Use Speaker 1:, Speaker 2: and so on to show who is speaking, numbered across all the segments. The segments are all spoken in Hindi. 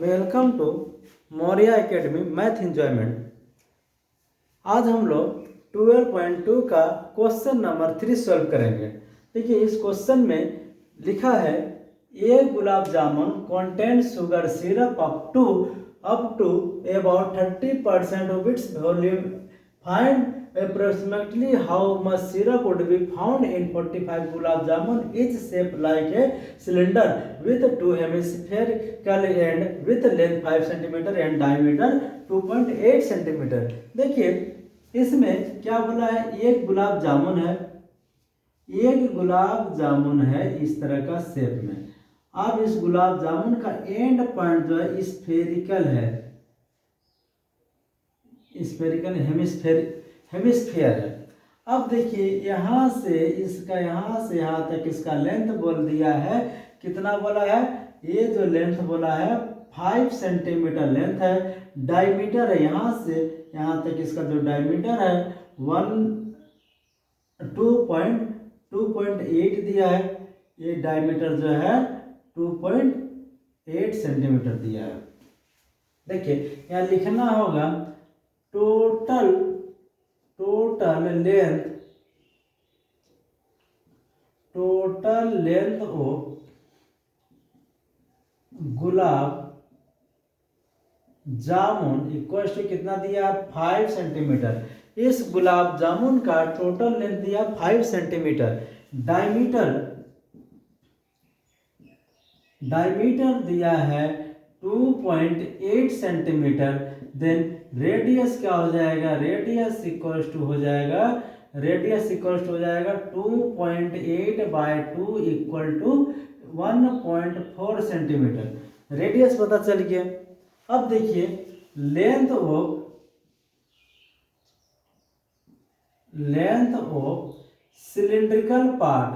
Speaker 1: Welcome to Maurya academy math enjoyment. आज हम लोग 12.2 का क्वेश्चन नंबर 3 सॉल्व करेंगे। देखिए, इस क्वेश्चन में लिखा है एक gulab jamun contain sugar syrup up to about 30% of its volume. Find approximately how much syrup would be found in 45 gulab jamun, each shaped like a cylinder with two hemispherical end with length 5 cm and diameter 2.8 cm। देखिए, इसमें क्या बोला है, एक गुलाब जामुन है इस तरह का शेप में। अब इस गुलाब जामुन का एंड पॉइंट जो है स्फेरिकल है, स्फेरिकल हेमिस्फीयर है। अब देखिए, यहाँ से यहाँ तक इसका लेंथ बोल दिया है, कितना बोला है, ये जो लेंथ बोला है 5 सेंटीमीटर लेंथ है। डायमीटर है यहाँ से यहाँ तक इसका जो डायमीटर है 2.8 दिया है। ये डायमीटर जो है 2.8 सेंटीमीटर दिया है। देखिए, यहाँ लिखना होगा total length of gulab jamun equal to कितना दिया, 5 सेंटीमीटर। इस गुलाब जामुन का टोटल लेंथ दिया 5 सेंटीमीटर। डायमीटर दिया है 2.8 सेंटीमीटर। देन रेडियस क्या हो जाएगा, रेडियस इक्वल्स टू हो जाएगा 2.8 by 2 equal to 1.4 centimeter. Radius पता चल गया। अब देखिए, लेंथ ऑफ सिलिंड्रिकल पार्ट,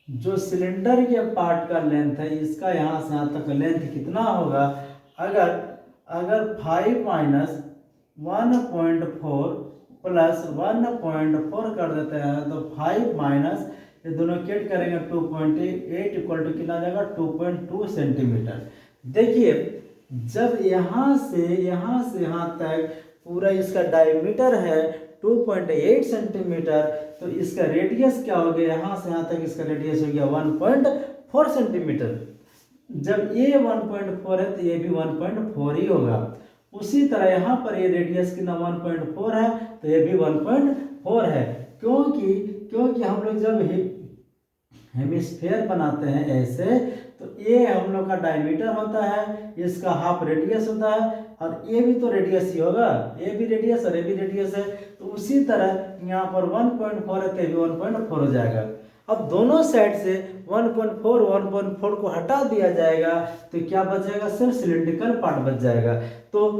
Speaker 1: जो सिलेंडर के पार्ट का लेंथ है, इसका यहाँ से यहाँ तक लेंथ कितना होगा। अगर 5 माइनस 1.4 प्लस 1.4 कर देते हैं तो 5 माइनस ये दोनों कैट करेंगे 2.8 इक्वल टू कितना जाएगा 2.2 सेंटीमीटर। देखिए, जब यहाँ से यहाँ तक पूरा इसका डायमीटर है 2.8 सेंटीमीटर, तो इसका रेडियस क्या हो गया, यहाँ से यहाँ तक इसका रेडियस हो गया 1.4 सेंटीमीटर। जब ये 1.4 है तो ये भी 1.4 ही होगा। उसी तरह यहाँ पर ये रेडियस कितना 1.4 है तो ये भी 1.4 है। क्योंकि हम लोग जब हेमिस्फीयर बनाते हैं ऐसे, तो ये हम लोग का डायमीटर होता है, इसका हाफ रेडियस होता है, और ये भी तो रेडियस ही होगा, ये भी रेडियस और ये भी रेडियस है। तो उसी तरह यहाँ पर 1.4 है तो ये भी 1.4 हो जाएगा। अब दोनों साइड से 1.4 को हटा दिया जाएगा तो क्या बचेगा, सिर्फ सिलिंड्रिकल पार्ट बच जाएगा। तो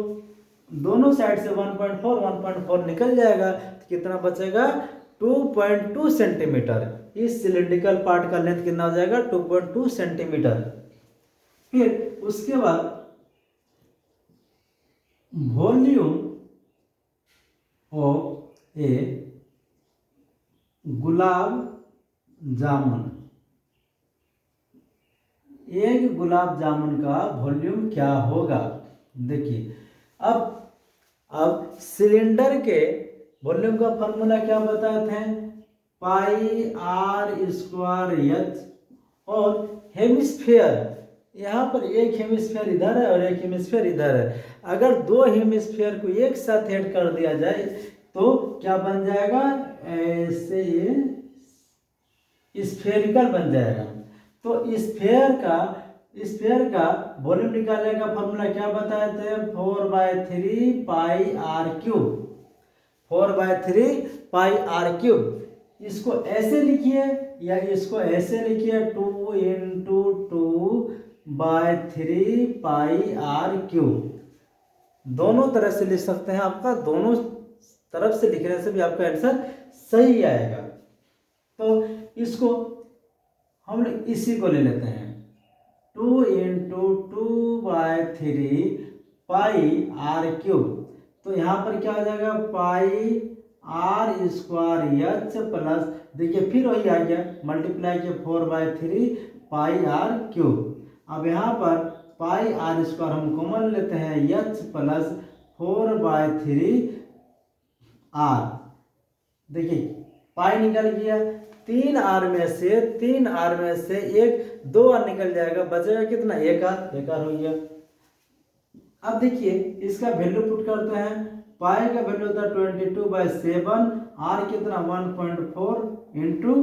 Speaker 1: दोनों साइड से 1.4 निकल जाएगा तो कितना बचेगा 2.2 सेंटीमीटर। इस सिलिंड्रिकल पार्ट का लेंथ कितना हो जाएगा 2.2 सेंटीमीटर। फिर उसके बाद वॉल्यूम ऑफ ए गुलाब जामुन, एक गुलाब जामुन का वॉल्यूम क्या होगा। देखिए, अब सिलेंडर के वॉल्यूम का फॉर्मूला क्या बताए थे, पाई आर स्क्वायर एच। और हेमिस्फीयर, यहाँ पर एक हेमिस्फीयर इधर है और एक हेमिस्फीयर इधर है। अगर दो हेमिस्फीयर को एक साथ ऐड कर दिया जाए तो क्या बन जाएगा, ऐसे ये स्फेरिकल बन जाएगा। तो स्फेयर का वॉल्यूम निकालने का फॉर्मूला क्या बताए थे, 4/3 pi r cube, 4/3 pi r cube. इसको ऐसे लिखिए या इसको ऐसे लिखिए, 2/2 पाई आर क्यूब। दोनों तरह से लिख सकते हैं, आपका दोनों तरफ से लिखने से भी आपका आंसर सही आएगा। तो इसको हम इसी को ले लेते हैं, 2/2 पाई आर क्यूब। तो यहाँ पर क्या हो जाएगा, पाई आर स्क्वायर एच प्लस, देखिए फिर वही आ गया, मल्टीप्लाई किया 4/3 पाई आर क्यूब। अब यहाँ पर पाई आर स्क्वायर हम कॉमन लेते हैं, एच प्लस 4/3 आर, देखिए पाई निकल गया, 3 आर में से एक 2 आर निकल जाएगा, बचेगा कितना, 1 आर हो गया। अब देखिए इसका वैल्यू पुट करते हैं, पाई का वैल्यू होता है 22/7, आर कितना 1.4 इंटू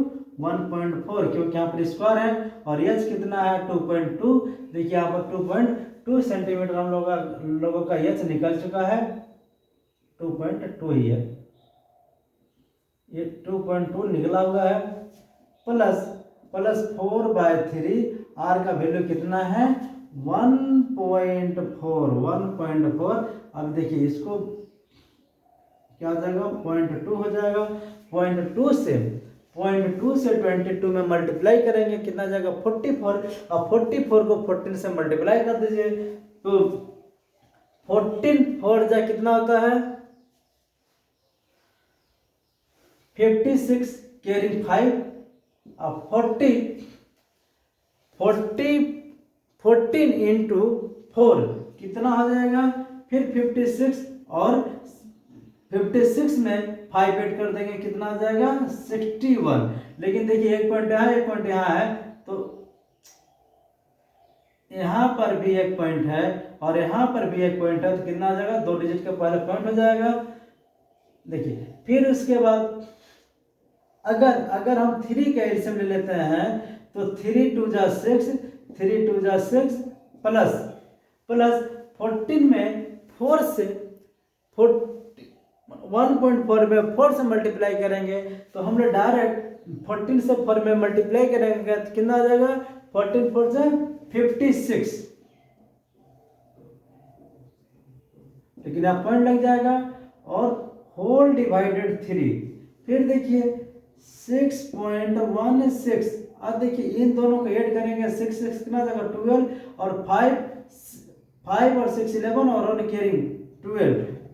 Speaker 1: 1.4, क्योंकि यहाँ पर स्क्वायर है, और एच कितना है 2.2, देखिए यहाँ पर 2.2 सेंटीमीटर हम लोगों का एच निकल चुका है, 2.2 ही है, ये 2.2 निकला हुआ है, प्लस 4/3, आर का वैल्यू कितना है 1.4। अब देखिए इसको क्या हो जाएगा 0.2 हो जाएगा, 0.2 से 22 में मल्टीप्लाई करेंगे, कितना जाएगा 44, और 44 को 14 से मल्टीप्लाई कर दीजिए, तो 14 4 जा कितना होता है 56, कैरिंग 5, अब 14 इंटू 4 कितना हो जाएगा, फिर 56, और 56 में 5 ऐड कर देंगे, कितना आ जाएगा 61। लेकिन देखिए एक पॉइंट यहाँ है, तो यहाँ पर भी एक पॉइंट है और यहाँ पर भी एक पॉइंट है, तो कितना आ जाएगा 2 डिजिट का पहला पॉइंट हो जाएगा। देखिए फिर उसके बाद अगर हम 3 का एलसीएम ले लेते हैं, तो 3 2 जा 6 प्लस 14 में 4 से 1.4 में 4 से मल्टीप्लाई करेंगे, तो हम लोग डायरेक्ट 14 से 4 में मल्टीप्लाई करेंगे, तो कितना आ जाएगा 14 4 से 56, लेकिन आप पॉइंट लग जाएगा, और होल डिवाइडेड 3, फिर देखिए 6.16, अब देखिए इन दोनों को ऐड करेंगे, 6 कितना जाएगा 12, और 5 और 6 11, और ऑन कैरिंग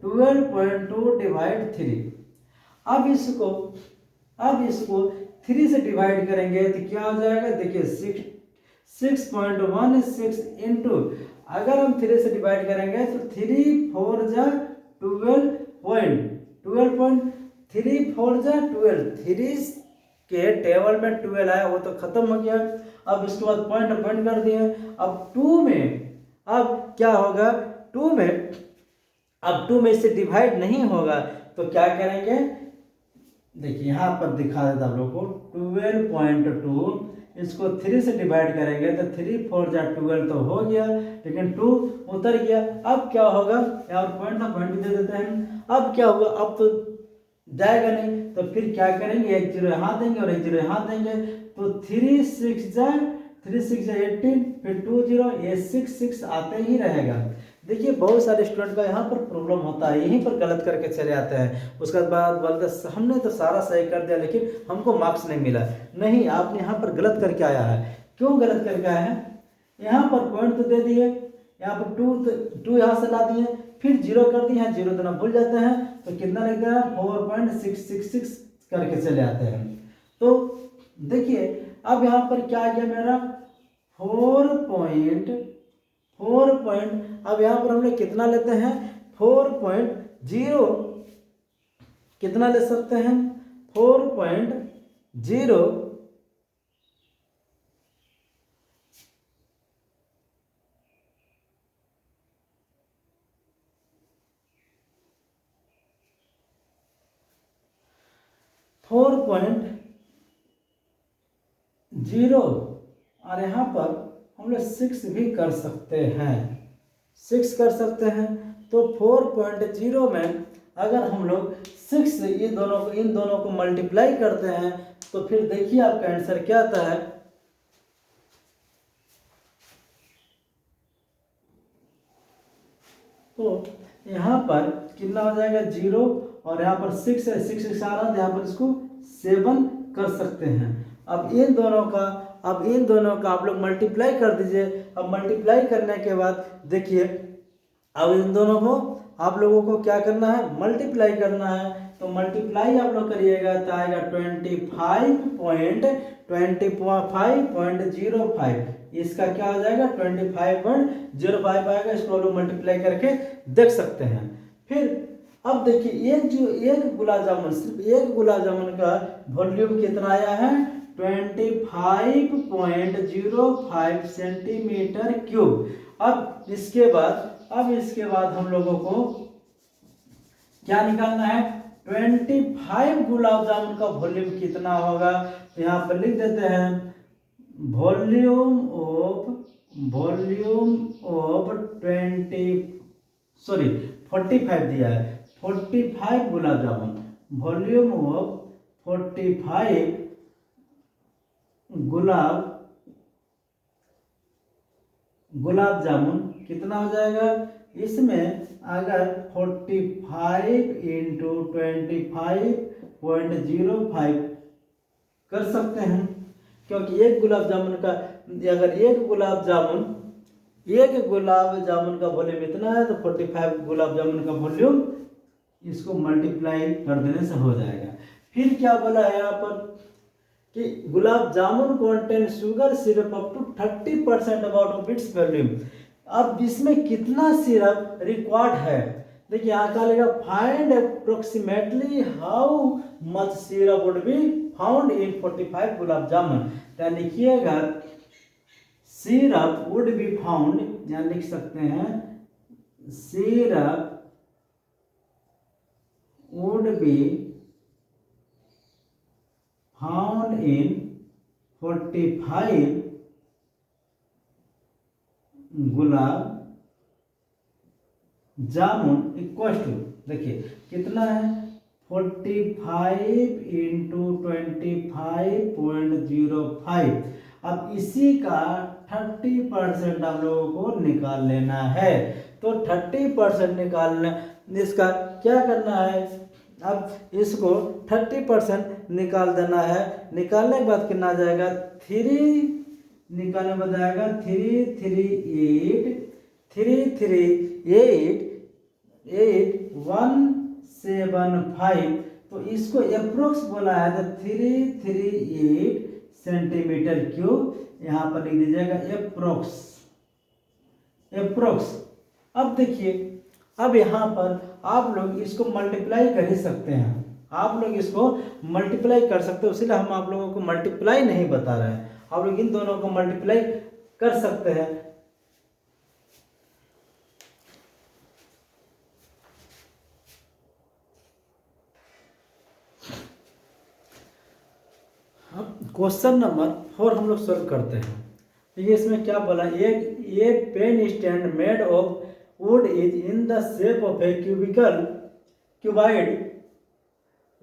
Speaker 1: 12.2 डिवाइड 3। अब इसको 3 से डिवाइड करेंगे तो क्या हो जाएगा, देखिए 6.16 इंटू, अगर हम 3 से डिवाइड करेंगे तो 3 4 जा 12 3 4 जा 12, 3 के टेबल में 12 आया, वो तो खत्म हो गया। अब इसके बाद पॉइंट कर दिए। अब 2 में अब क्या होगा, 2 में इससे डिवाइड नहीं होगा, तो क्या करेंगे, देखिए यहाँ पर दिखा देता आप लोग को 12.2, इसको 3 से डिवाइड करेंगे तो 3 4 जा 12 तो हो गया, लेकिन 2 उतर गया। अब क्या होगा, यहाँ पॉइंट भी दे देते हैं। अब क्या होगा, अब तो जाएगा नहीं, तो फिर क्या करेंगे, एक 0 यहाँ देंगे और एक 0 यहाँ देंगे, तो 3 6 जा 18, फिर 2 0, ये 6 आते ही रहेगा। देखिए बहुत सारे स्टूडेंट का यहाँ पर प्रॉब्लम होता है, यहीं पर गलत करके चले आते हैं, उसके बाद बोलते हमने तो सारा सही कर दिया लेकिन हमको मार्क्स नहीं मिला। नहीं, आपने यहाँ पर गलत करके आया है। क्यों गलत करके आया है, यहाँ पर पॉइंट तो दे दिए, यहाँ पर 2 यहाँ से ला दिए, फिर 0 कर दिए, यहाँ 0 देना भूल जाते हैं, तो कितना लिखते हैं 4.666 करके चले आते हैं। तो देखिए अब यहाँ पर क्या आ गया मेरा 4 अब यहाँ पर हम लोग कितना लेते हैं 4.0, कितना ले सकते हैं 4.0 4.0, और यहाँ पर हम लोग 6 भी कर सकते हैं, 6 कर सकते हैं। तो 4.0 में अगर हम लोग 6 इन दोनों को मल्टीप्लाई करते हैं, तो फिर देखिए आपका आंसर क्या आता है, तो यहाँ पर कितना हो जाएगा 0, और यहाँ पर 6 है, 6 आ रहा है, यहाँ पर इसको 7 कर सकते हैं। अब इन दोनों का आप लोग मल्टीप्लाई कर दीजिए। अब मल्टीप्लाई करने के बाद देखिए अब इन दोनों को आप लोगों को क्या करना है, मल्टीप्लाई करना है। तो मल्टीप्लाई आप लोग करिएगा तो आएगा 25.05, इसका क्या हो जाएगा 25.05 आएगा। इसको आप लोग मल्टीप्लाई करके देख सकते हैं। फिर अब देखिए एक गुलाब जामुन, सिर्फ एक गुलाब जामुन का वॉल्यूम कितना आया है 25.05 सेंटीमीटर क्यूब। अब इसके बाद हम लोगों को क्या निकालना है 25 गुलाब जामुन का वॉल्यूम कितना होगा। तो यहाँ पर लिख देते हैं वॉल्यूम ऑफ 45 दिया है, 45 गुलाब जामुन, वॉल्यूम ऑफ 45 गुलाब जामुन कितना हो जाएगा। इसमें अगर 45 इंटू 25.05 कर सकते हैं, क्योंकि एक गुलाब जामुन का वॉल्यूम इतना है तो 45 गुलाब जामुन का वॉल्यूम इसको मल्टीप्लाई कर देने से हो जाएगा। फिर क्या बोला है यहाँ पर कि gulab jamun contain sugar syrup up to 30% about of its volume. अब इसमें कितना सिरप रिक्वायर्ड है, देखिए यहाँ का लेगा find approximately how much syrup would be found in 45 gulab जामुन। तो लिखिएगा सिरप वुड बी फाउंड, यहाँ लिख सकते हैं syrup would be found in 45 gulab jamun equal to, देखिए कितना है 45 इंटू 25.05। अब इसी का 30% हम लोगों को निकाल लेना है। तो 30% निकालना, इसका क्या करना है, अब इसको 30% निकाल देना है। निकालने के बाद कितना आ जाएगा 3, निकालने में बताएगा 338.175। तो इसको अप्रोक्स बोला है तो 338 सेंटीमीटर क्यूब, यहाँ पर लिख दीजिएगा अप्रोक्स। अब देखिए, अब यहाँ पर आप लोग इसको मल्टीप्लाई कर ही सकते हैं, इसीलिए हम आप लोगों को मल्टीप्लाई नहीं बता रहे हैं। आप लोग इन दोनों को मल्टीप्लाई कर सकते हैं। क्वेश्चन नंबर 4 हम लोग सॉल्व करते हैं। देखिए इसमें क्या बोला, एक pen stand made of wood is in the shape of a cuboid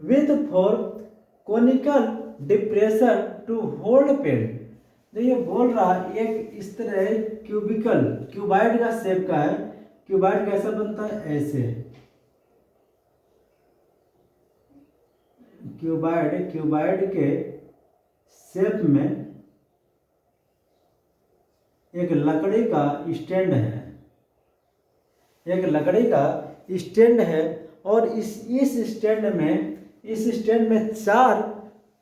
Speaker 1: with 4 conical depression to hold pen. देखिए बोल रहा है एक इस तरह क्यूबाइड का शेप का है। क्यूबाइड कैसा बनता है, ऐसे क्यूबाइड के शेप में एक लकड़ी का स्टैंड है, और इस स्टैंड में 4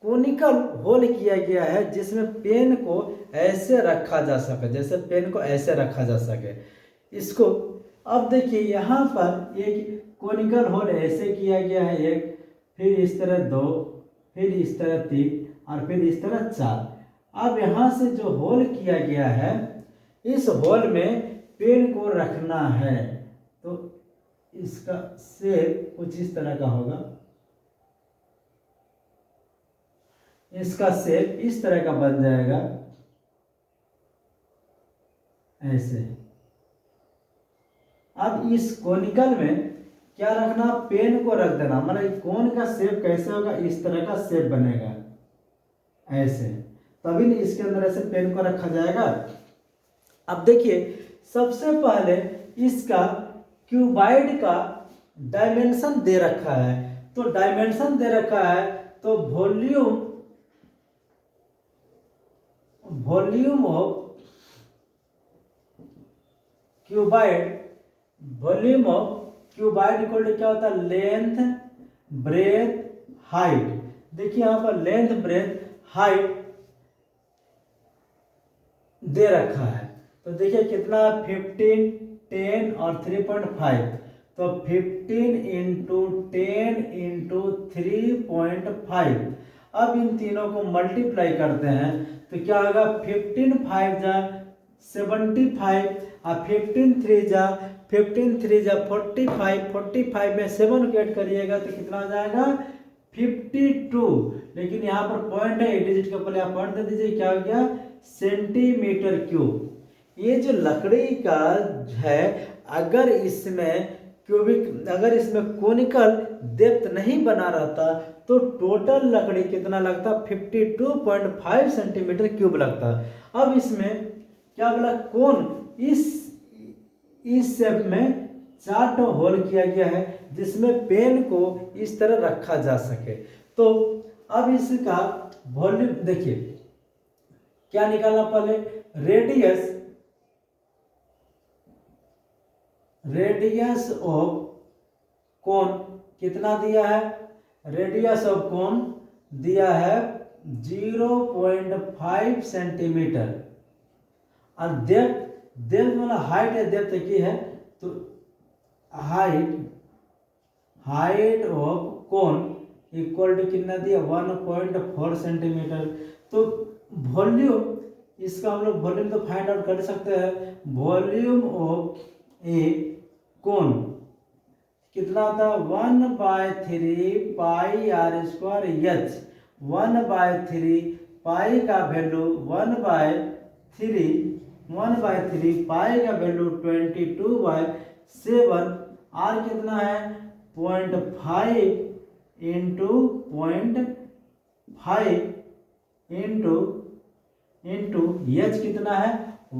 Speaker 1: कोनिकल होल किया गया है, जिसमें पेन को ऐसे रखा जा सके, इसको। अब देखिए यहाँ पर एक कोनिकल होल ऐसे किया गया है, एक, फिर इस तरह 2, फिर इस तरह 3, और फिर इस तरह 4। अब यहाँ से जो होल किया गया है, इस होल में पेन को रखना है, तो इसका शेप कुछ इस तरह का होगा, इसका शेप इस तरह का बन जाएगा, ऐसे। अब इस कोनिकल में क्या रखना, पेन को रख देना, मतलब कोन का शेप कैसे होगा, इस तरह का शेप बनेगा, ऐसे, तभी नहीं इसके अंदर ऐसे पेन को रखा जाएगा। अब देखिए सबसे पहले इसका क्यूबाइड का डायमेंशन दे रखा है, तो volume of cuboid equal to क्या होता है, लेंथ ब्रेथ, हाइट। देखिए यहाँ पर लेंथ, ब्रेथ, हाइट दे रखा है। तो देखिए कितना 15, 10 और 3.5। तो 15 इंटू 10 इंटू 3.5। अब इन तीनों को मल्टीप्लाई करते हैं तो क्या होगा, 15 5 जा 75 और 15 3 जा 45, 45 में 7 को ऐड करिएगा तो कितना आ जाएगा 52। लेकिन यहाँ पर पॉइंट है, 8 डिजिट के ऊपर यहाँ पॉइंट दे दीजिए, क्या हो गया सेंटीमीटर क्यूब। ये जो लकड़ी का है, अगर इसमें क्यूबिक, अगर इसमें कोनिकल डेप्थ नहीं बना रहता तो टोटल लकड़ी कितना लगता, 52.5 सेंटीमीटर क्यूब लगता। अब इसमें क्या बोला, कोन, इस शेप में 4 होल किया गया है जिसमें पेन को इस तरह रखा जा सके। तो अब इसका वॉल्यूम देखिए क्या निकालना, पहले रेडियस ऑफ कोन कितना दिया है, रेडियस ऑफ कोन दिया है 0.5 सेंटीमीटर। और डेप्थ मतलब हाइट है, डेप्थ की है, तो height of cone equal to कितना दिया 1.4 सेंटीमीटर। तो वॉल्यूम, इसका हम लोग वॉल्यूम तो फाइंड आउट कर सकते हैं। वॉल्यूम ऑफ ए कोन कितना होता है 1/3 पाई आर स्क्वायर एच। 1/3 पाई का वैल्यू 1/3 पाई का वैल्यू 22/7। आर कितना है 0.5 इंटू 0.5 इंटू एच कितना है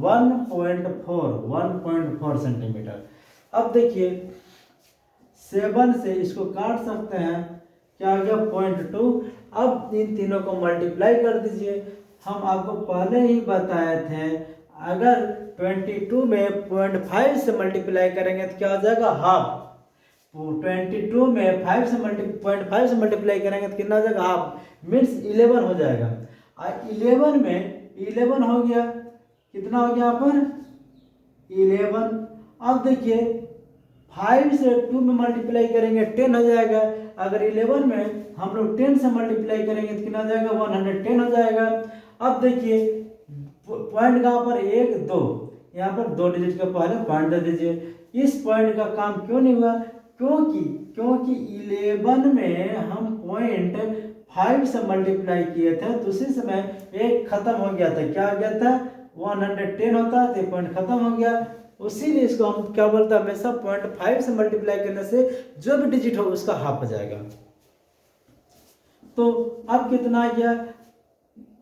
Speaker 1: 1.4 सेंटीमीटर। अब देखिए 7 से इसको काट सकते हैं, क्या हो गया 0.2। अब इन तीनों को मल्टीप्लाई कर दीजिए। हम आपको पहले ही बताए थे, अगर 22 में 0.5 से मल्टीप्लाई करेंगे तो क्या हो जाएगा हाफ। 22 में 0.5 से मल्टीप्लाई करेंगे तो कितना हो जाएगा हाफ, मीन्स 11 हो जाएगा। और 11 में 11 हो गया, कितना हो गया यहाँ पर 11। अब देखिए 5 से 2 में मल्टीप्लाई करेंगे 10 हो जाएगा। अगर 11 में हम लोग 10 से मल्टीप्लाई करेंगे तो कितना हो जाएगा 110 हो जाएगा। अब देखिए पॉइंट कहाँ पर 1 2, यहाँ पर 2 डिजिट का पहले पॉइंट दे दीजिए। इस पॉइंट का काम क्यों नहीं हुआ, क्योंकि 11 में हम 0.5 से मल्टीप्लाई किए थे तो उसी समय एक खत्म हो गया था। क्या हो गया था 110 होता तो पॉइंट खत्म हो गया। उसीलिए इसको हम क्या बोलते हैं, हमेशा 0.5 से मल्टीप्लाई करने से जो भी डिजिट हो उसका हाफ हो जाएगा। तो अब कितना आ गया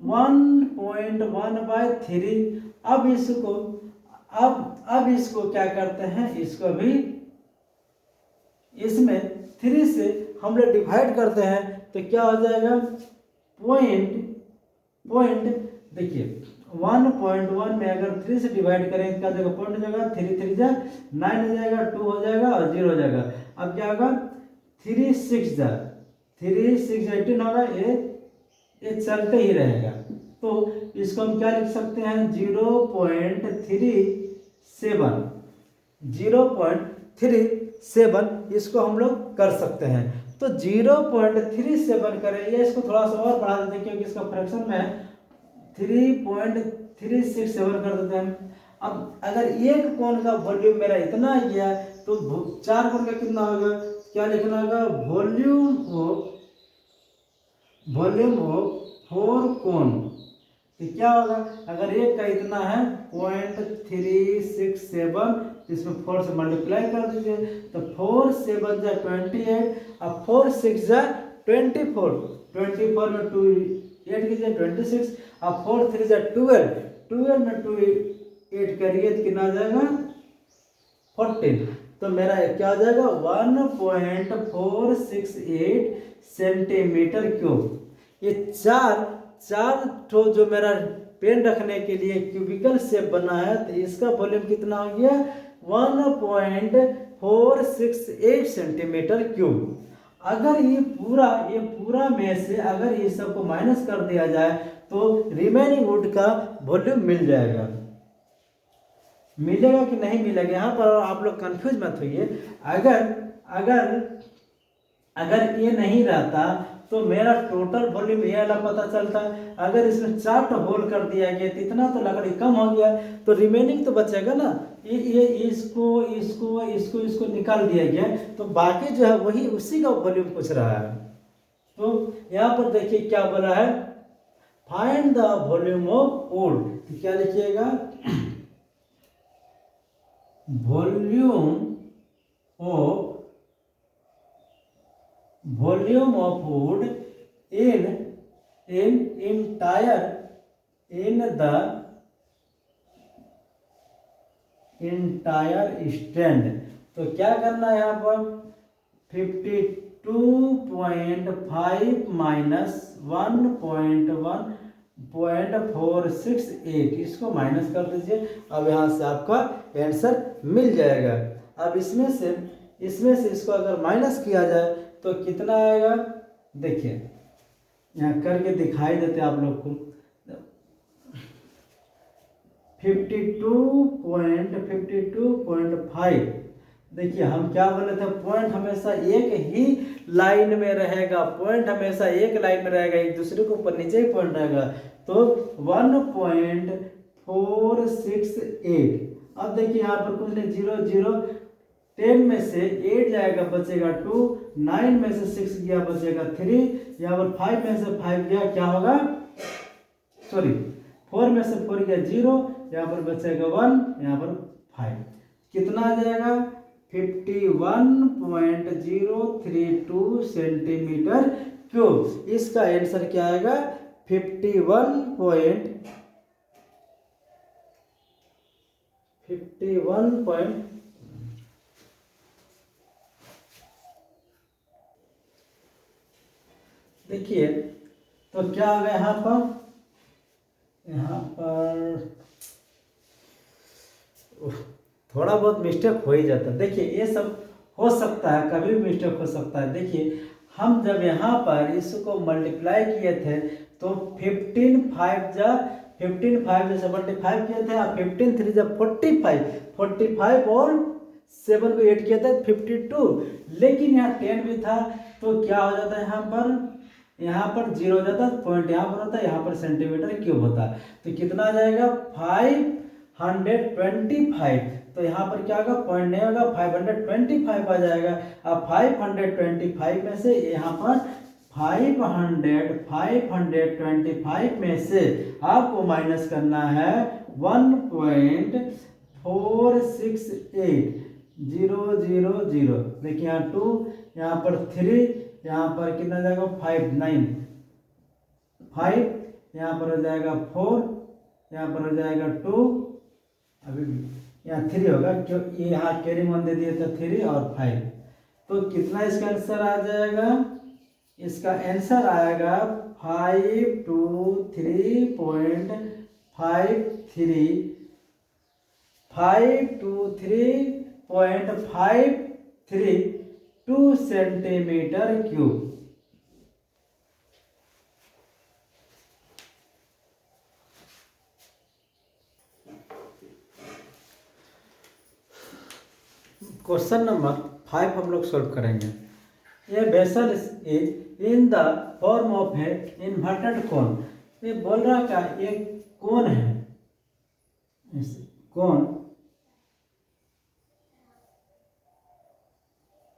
Speaker 1: 1.1/3। अब इसको क्या करते हैं, इसको भी इसमें 3 से हम लोग डिवाइड करते हैं तो क्या हो जाएगा पॉइंट देखिए 1.1 में अगर 3 से डिवाइड करें क्या जगह पॉइंट हो जाएगा, 3 3 जा 9 हो जाएगा, 2 हो जाएगा और 0 हो जाएगा। अब क्या होगा 3 6 जा 18 होगा, ये चलते ही रहेगा। तो इसको हम क्या लिख सकते हैं 0.37 इसको हम लोग कर सकते हैं। तो 0.37 करें, ये इसको थोड़ा सा और बढ़ा देते हैं क्योंकि इसका फ्रैक्शन में 3.367 कर देते हैं। अब अगर एक कोण का वॉल्यूम मेरा इतना गया तो 4 कोण का कितना होगा, क्या लिखना होगा वॉल्यूम ऑफ 4 कोण। तो क्या होगा, अगर एक का इतना है 0.367 इसमें 4 से मल्टीप्लाई कर दीजिए तो 4 7 जा 28 और 4 6 जा 24 में 2 8 कीजिए 26 और 4 3 जा 12 में 2 8 करिए तो कितना आ जाएगा 14। तो मेरा क्या आ जाएगा 1.468 सेंटीमीटर क्यूब। ये चार तो जो मेरा पेन रखने के लिए क्यूबिकल शेप बना है तो इसका वॉल्यूम कितना हो गया 1.468 सेंटीमीटर क्यूब। अगर ये पूरा में से अगर ये सबको माइनस कर दिया जाए तो रिमेनिंग वुड का वॉल्यूम मिल जाएगा। मिलेगा कि नहीं मिलेगा, यहाँ पर आप लोग कंफ्यूज मत होइए। अगर अगर अगर ये नहीं रहता तो मेरा टोटल वॉल्यूम ये वाला पता चलता। अगर इसमें 4 होल कर दिया गया तो इतना तो लकड़ी कम हो गया, तो रिमेनिंग तो बचेगा ना। ये इसको निकाल दिया गया, तो बाकी जो है वही उसी का वॉल्यूम पूछ रहा है। तो यहाँ पर देखिए क्या बोला है, find the volume of would. तो क्या लिखिएगा, volume of would in the entire stand. तो क्या करना है यहाँ पर, 52.5 माइनस 1.468 इसको माइनस कर दीजिए। अब यहाँ से आपका आंसर मिल जाएगा। अब इसमें से इसको अगर माइनस किया जाए तो कितना आएगा, देखिए यहाँ करके दिखाई देते आप लोग को। 52.5 देखिए हम क्या बोले थे, पॉइंट हमेशा एक ही लाइन में रहेगा, पॉइंट हमेशा एक लाइन में रहेगा, एक दूसरे के ऊपर नीचे ही पॉइंट रहेगा। तो 1.468। अब देखिए यहाँ पर कुछ नहीं, 0 0 10 में से 8 जाएगा, बचेगा 2, 9 में से 6 गया बचेगा 3, यहाँ पर 5 में से 5 गया क्या होगा, सॉरी 4 में से 4 गया 0, यहाँ पर बचेगा 1, यहाँ पर 5, कितना आ जाएगा 51.032 सेंटीमीटर क्यूब। इसका आंसर क्या आएगा 51 देखिए तो क्या होगा यहाँ पर थोड़ा बहुत मिस्टेक हो ही जाता है। देखिए ये सब हो सकता है, कभी भी मिस्टेक हो सकता है। देखिए हम जब यहाँ पर इसको मल्टीप्लाई किए थे तो 15 5 जा 75 किए थे, और 15 3 जब 45 और 7 को 8 किए थे 52, लेकिन यहाँ 10 भी था तो क्या हो जाता है, यहाँ पर 0 हो जाता है, पॉइंट यहाँ पर होता है, यहाँ पर सेंटीमीटर क्यूब होता है। तो कितना आ जाएगा 525। तो यहाँ पर क्या होगा, पॉइंट नहीं होगा, 525 आ जाएगा। अब 525 में से यहाँ पर 525 में से आपको माइनस करना है 1.468 देखिए यहाँ 2, यहाँ पर 3, यहाँ पर कितना जाएगा 5 यहाँ पर हो जाएगा 4, यहाँ पर हो जाएगा 2, अभी यहाँ 3 होगा क्योंकि यहाँ कैरी वन दे दिए तो 3 और 5। तो कितना इसका आंसर आ जाएगा, इसका आंसर आएगा 523.532 सेंटीमीटर क्यूब। क्वेश्चन नंबर 5 हम लोग सॉल्व करेंगे। ये vessel is in the form of A inverted कोन। ये बोल रहा क्या, एक कोन है, कोन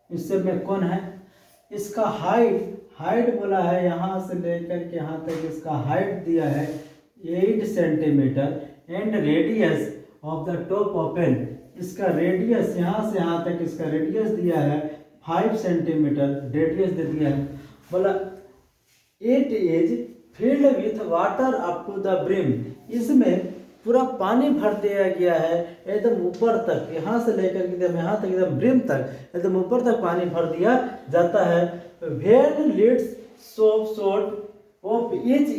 Speaker 1: इससे में कोन है, इसका हाइट बोला है यहाँ से लेकर के यहाँ तक, इसका हाइट दिया है 8 centimetre and radius of the top open, इसका रेडियस यहाँ से यहाँ तक इसका रेडियस दिया है 5 सेंटीमीटर रेडियस दे दिया है। बोला it is filled with water up to the brim, इसमें पूरा पानी भर दिया गया है एकदम ऊपर तक, यहाँ से लेकर के यहाँ तक एकदम ब्रिम तक एकदम ऊपर तक पानी भर दिया जाता है। When lead short of each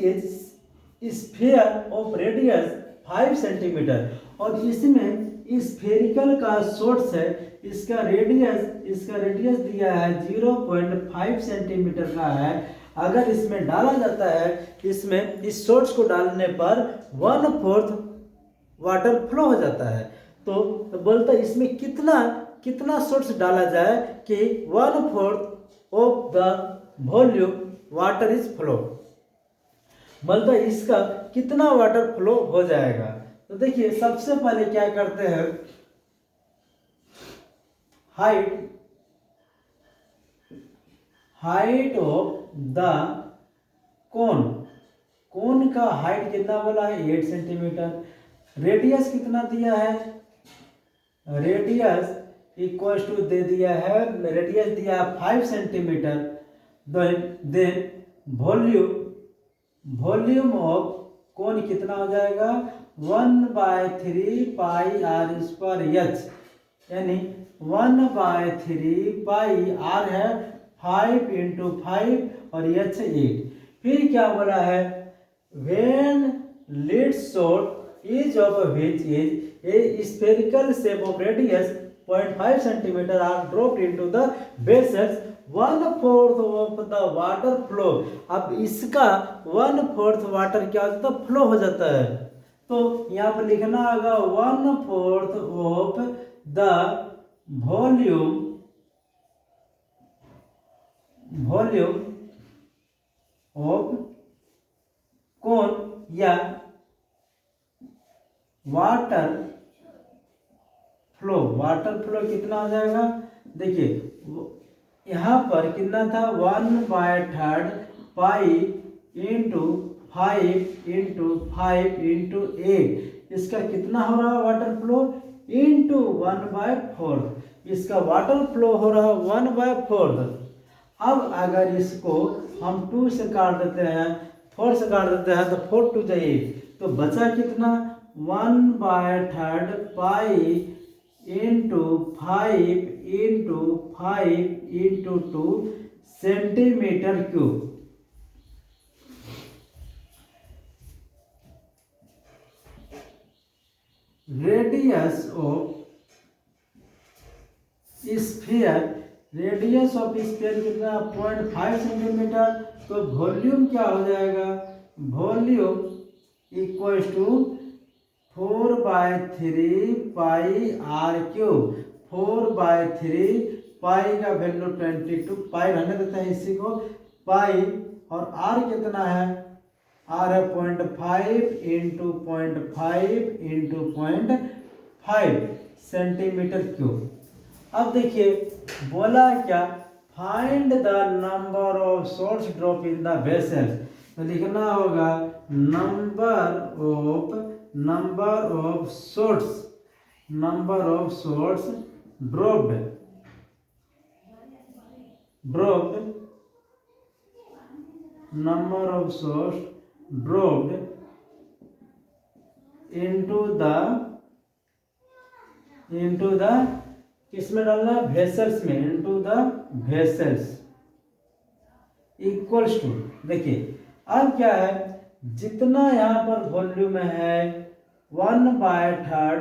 Speaker 1: sphere of radius 5 centimeter, और इसमें स्फेरिकल का सोर्स है, इसका रेडियस दिया है 0.5 सेंटीमीटर का है। अगर इसमें डाला जाता है, इसमें इस सोर्स को डालने पर 1/4 वाटर फ्लो हो जाता है। तो बोलता है इसमें कितना सोर्स डाला जाए कि 1/4 of the volume water is flow, बोलता है इसका कितना वाटर फ्लो हो जाएगा। तो देखिए सबसे पहले क्या करते हैं, हाइट ऑफ द कोन का हाइट कितना बोला है 8 सेंटीमीटर। रेडियस कितना दिया है, रेडियस इक्वल टू दे दिया है, रेडियस दिया है 5 centimeter. Then volume of cone कितना हो जाएगा 1/3 पाई आर स्क्वायर एच, यानी 1/3 पाई आर है 5 × 5 और एच 8। फिर क्या बोला है, when lead source is of which is a spherical shape of radius 0.5 centimetre are dropped into the vessels 1/4 of the water flow. अब इसका 1/4 वाटर क्या होता है, फ्लो हो जाता है। तो यहाँ पर लिखना होगा 1/4 ऑफ द वॉल्यूम ऑफ कोन या वाटर फ्लो कितना हो जाएगा, देखिए यहाँ पर कितना था 1/3 पाई × 5 × 8, इसका कितना हो रहा है वाटर फ्लो इंटू 1/4, इसका वाटर फ्लो हो रहा है 1/4। अब अगर इसको हम 2 से काट देते हैं, 4 से काट देते हैं, तो 4 2 जाइए, तो बचा कितना 1/3 pi × 5 × 2 centimetre cube. Radius of sphere कितना 0.5 सेंटीमीटर। तो वॉल्यूम क्या हो जाएगा, volume equal to 4/3 pi r cube. 4/3 pi का वैल्यू 22, पाई रहने देते हैं इसी को, पाई और आर कितना है, आर है 0.5 × 0.5 सेंटीमीटर क्यूब। अब देखिए बोला क्या, find the number of shots drop in the vessel. तो लिखना होगा number of shots dropped number of shots dropped into the किसमें डालना है, वेसल्स में, into the vessels equals to. देखिए अब क्या है, जितना यहाँ पर वॉल्यूम है 1/3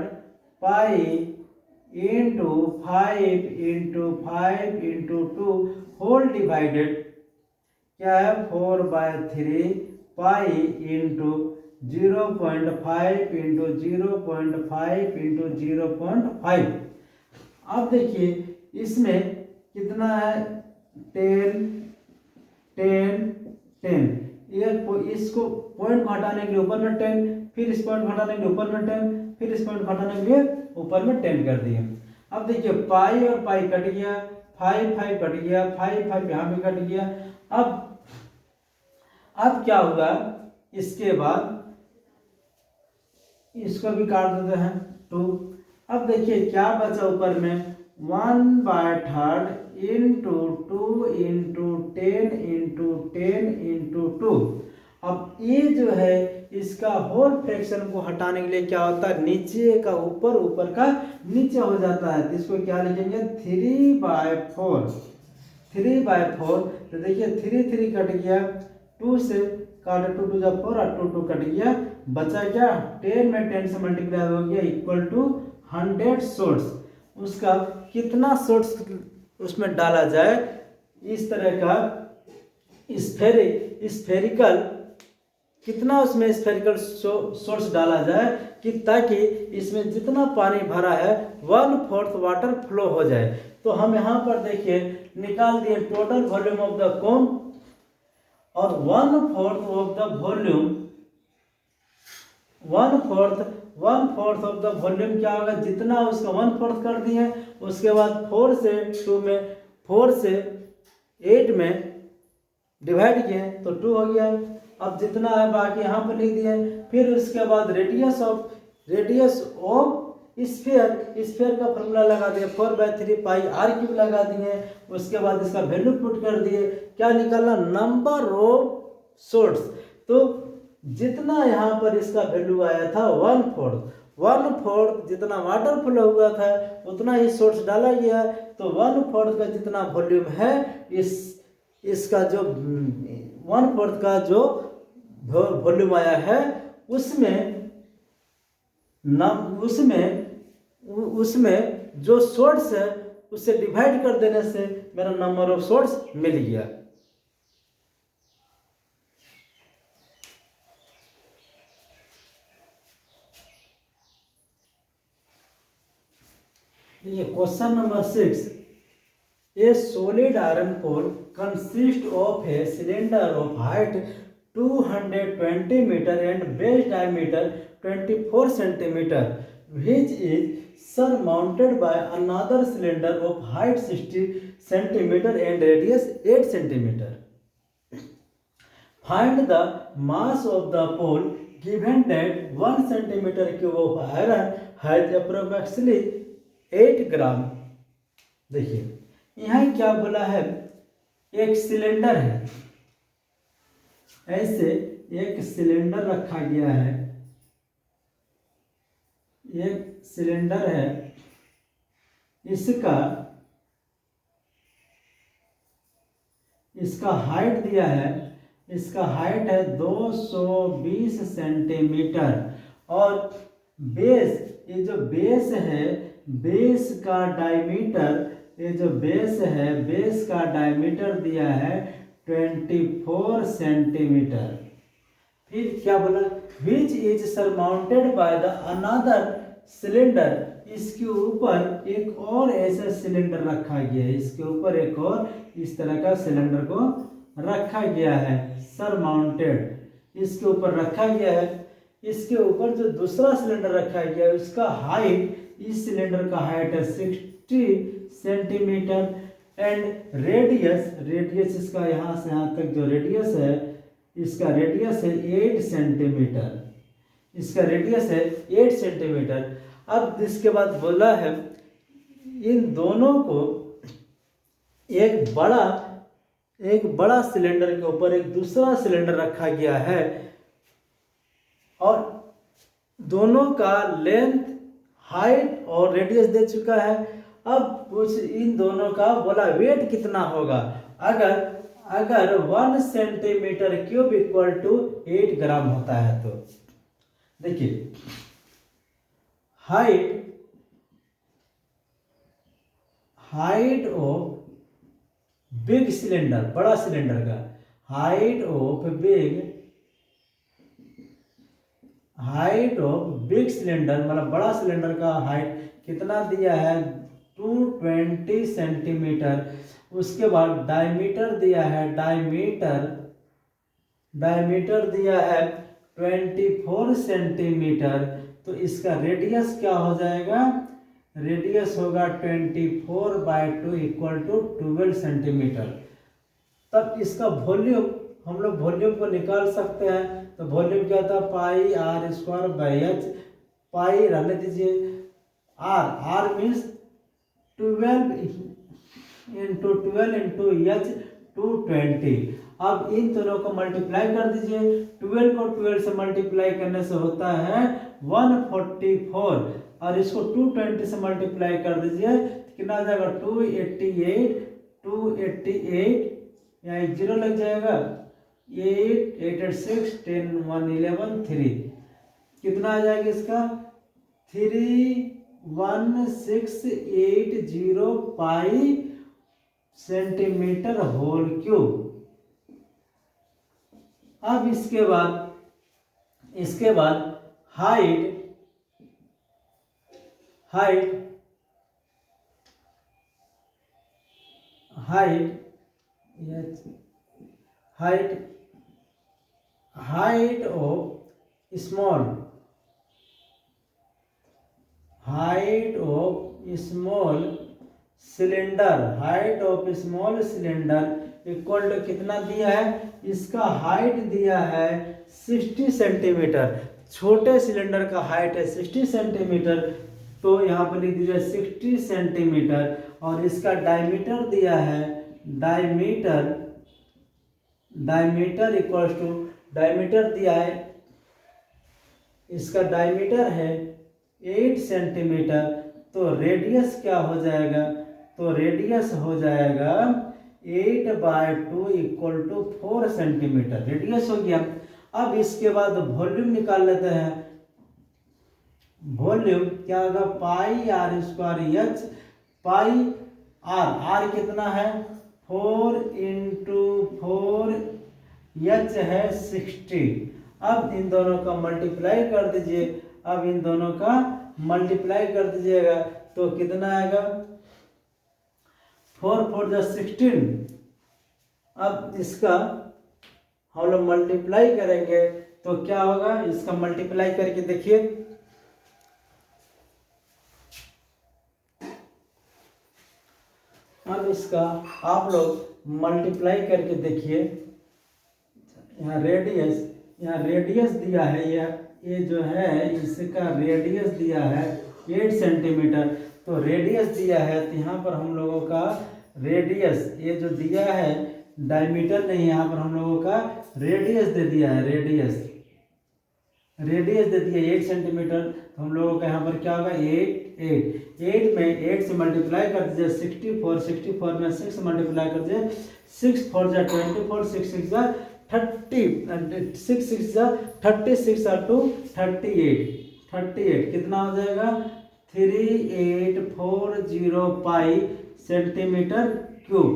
Speaker 1: पाई × 5 × 2 होल डिवाइडेड क्या है 4/3 पाई × 0.5 × 0.5 × 0.5। अब देखिए इसमें कितना है 10 इसको पॉइंट हटाने के लिए ऊपर में 10, फिर इस पॉइंट हटाने के लिए ऊपर में 10, फिर इस पॉइंट हटाने के लिए ऊपर में 10 कर दिए। अब देखिए पाई और पाई कट गया, 5 कट गया, 5 यहाँ भी कट गया। अब क्या होगा, इसके बाद इसको भी काट देते हैं 2। अब देखिए क्या बचा ऊपर में 1/3 × 2 × 10 × 10 × 2। अब ये जो है इसका होल फ्रैक्शन को हटाने के लिए क्या होता है, नीचे का ऊपर, ऊपर का नीचे हो जाता है। तो इसको क्या लिखेंगे 3/4। तो देखिए 3 कट गया, 2 से काटे 2 4 और 2 कट गया, बचा क्या 10 में 10 से मल्टीप्लाई हो गया इक्वल टू 100 सोर्स, उसका कितना सोर्स उसमें डाला जाए, इस तरह का स्फेरिकल कितना उसमें स्फेरिकल सोर्स डाला जाए कि ताकि इसमें जितना पानी भरा है 1/4 वाटर फ्लो हो जाए। तो हम यहाँ पर देखिए निकाल दिए total volume of the cone, और 1/4 of the volume, 1/4 of the volume क्या होगा, जितना उसका 1/4 कर दिए, उसके बाद 4 से 2 में, 4 से 8 में डिवाइड किए तो 2 हो गया। अब जितना है बाकी यहाँ पर लिख दिए। फिर उसके बाद रेडियस ऑफ स्फीयर का फॉर्मूला लगा दिए, 4/3 पाई r³ लगा दिए। उसके बाद इसका वैल्यू पुट कर दिए, क्या निकालना, नंबर ऑफ सोर्स। तो जितना यहाँ पर इसका वैल्यू आया था 1/4 जितना वाटर फ्लो हुआ था उतना ही सोर्स डाला गया। तो 1/4 का जितना वॉल्यूम है, इसका जो 1/4 का जो वॉल्यूम आया है उसमें जो सोर्स है उससे डिवाइड कर देने से मेरा नंबर ऑफ सोर्स मिल गया। ये question number 6, A solid iron core consist of a cylinder of height 220 meter and base diameter 24 centimeter, which is surmounted by another cylinder of height 60 centimeter and radius 8 centimeter. Find the mass of the pole given that 1 centimeter cube of iron has approximately 8 gram. देखिए यहाँ क्या बोला है, एक सिलेंडर है, ऐसे एक सिलेंडर रखा गया है, एक सिलेंडर है, इसका हाइट दिया है, इसका हाइट है 220 सेंटीमीटर, और बेस, ये जो बेस है, बेस का डायमीटर, ये जो बेस है, बेस का डायमीटर दिया है 24 सेंटीमीटर। फिर क्या बोला, which is surmounted by the another cylinder, इसके ऊपर एक और ऐसा सिलेंडर रखा गया है, इसके ऊपर एक और इस तरह का सिलेंडर को रखा गया है, सरमाउंटेड इसके ऊपर रखा गया है। इसके ऊपर जो दूसरा सिलेंडर रखा गया है उसका हाइट, इस सिलेंडर का हाइट है 60 सेंटीमीटर एंड रेडियस इसका यहाँ से यहाँ तक जो रेडियस है, इसका रेडियस है 8 सेंटीमीटर, इसका रेडियस है 8 सेंटीमीटर। अब इसके बाद बोला है इन दोनों को एक बड़ा सिलेंडर के ऊपर एक दूसरा सिलेंडर रखा गया है, और दोनों का लेंथ, हाइट और रेडियस दे चुका है। अब कुछ इन दोनों का बोला वेट कितना होगा, अगर 1 सेंटीमीटर क्यूब इक्वल टू 8 ग्राम होता है तो देखिए हाइट ऑफ बिग सिलेंडर, बड़ा सिलेंडर का हाइट ऑफ बिग सिलेंडर मतलब बड़ा सिलेंडर का हाइट कितना दिया है 220 सेंटीमीटर। उसके बाद डायमीटर दिया है, डायमीटर दिया है 24 सेंटीमीटर। तो इसका रेडियस क्या हो जाएगा, रेडियस होगा 24/2 इक्वल टू 12 सेंटीमीटर। तब इसका वॉल्यूम, हम लोग वॉल्यूम को निकाल सकते हैं। तो वॉल्यूम क्या होता है, पाई r²/h, पाई रहने दीजिए, r means 12 into 12 into h 220। अब इन दोनों को मल्टीप्लाई कर दीजिए, 12 को 12 से मल्टीप्लाई करने से होता है 144, और इसको 220 से मल्टीप्लाई कर दीजिए तो कितना आ जाएगा 288, यहाँ एक जीरो लग जाएगा, 8 8 8 6 10 1 11 3, कितना आ जाएगा इसका 3 1680 पाई सेंटीमीटर होल क्यूब। अब इसके बाद height of small cylinder equal to कितना दिया है, इसका हाइट दिया है 60 सेंटीमीटर। छोटे सिलेंडर का हाइट है 60 सेंटीमीटर, तो यहाँ पर लिख दीजिए 60 सेंटीमीटर। और इसका डायमीटर दिया है, डायमीटर इक्वल टू, डायमीटर दिया है, इसका डायमीटर है 8 सेंटीमीटर। तो रेडियस क्या हो जाएगा, तो रेडियस हो जाएगा 8/2 इक्वल टू 4 सेंटीमीटर, रेडियस हो गया। अब इसके बाद वॉल्यूम निकाल लेते हैं। वॉल्यूम क्या होगा, pi r square h, pi r कितना है 4 × 4, एच है 60। अब इन दोनों का मल्टीप्लाई कर दीजिए, दीजिएगा तो कितना आएगा 4 4 जा 16। अब इसका हम लोग मल्टीप्लाई करेंगे तो क्या होगा, इसका मल्टीप्लाई करके देखिए। अब इसका आप लोग मल्टीप्लाई करके देखिए। यहाँ रेडियस दिया है, ये जो है इसका रेडियस दिया है 8 सेंटीमीटर। तो रेडियस दिया है, तो यहाँ पर हम लोगों का रेडियस, ये जो दिया है डायमीटर नहीं, यहाँ पर हम लोगों का रेडियस दे दिया है, रेडियस दे दिया 8 सेंटीमीटर। तो हम लोगों का यहाँ पर क्या होगा 8 में 8 से मल्टीप्लाई कर दीजिए 64 में 6 मल्टीप्लाई कर दीजिए, 6 4 जा 24, 6 6 जा 30, 6 6 जा 36 और 2 38, कितना हो जाएगा 3840 पाई सेंटीमीटर क्यूब।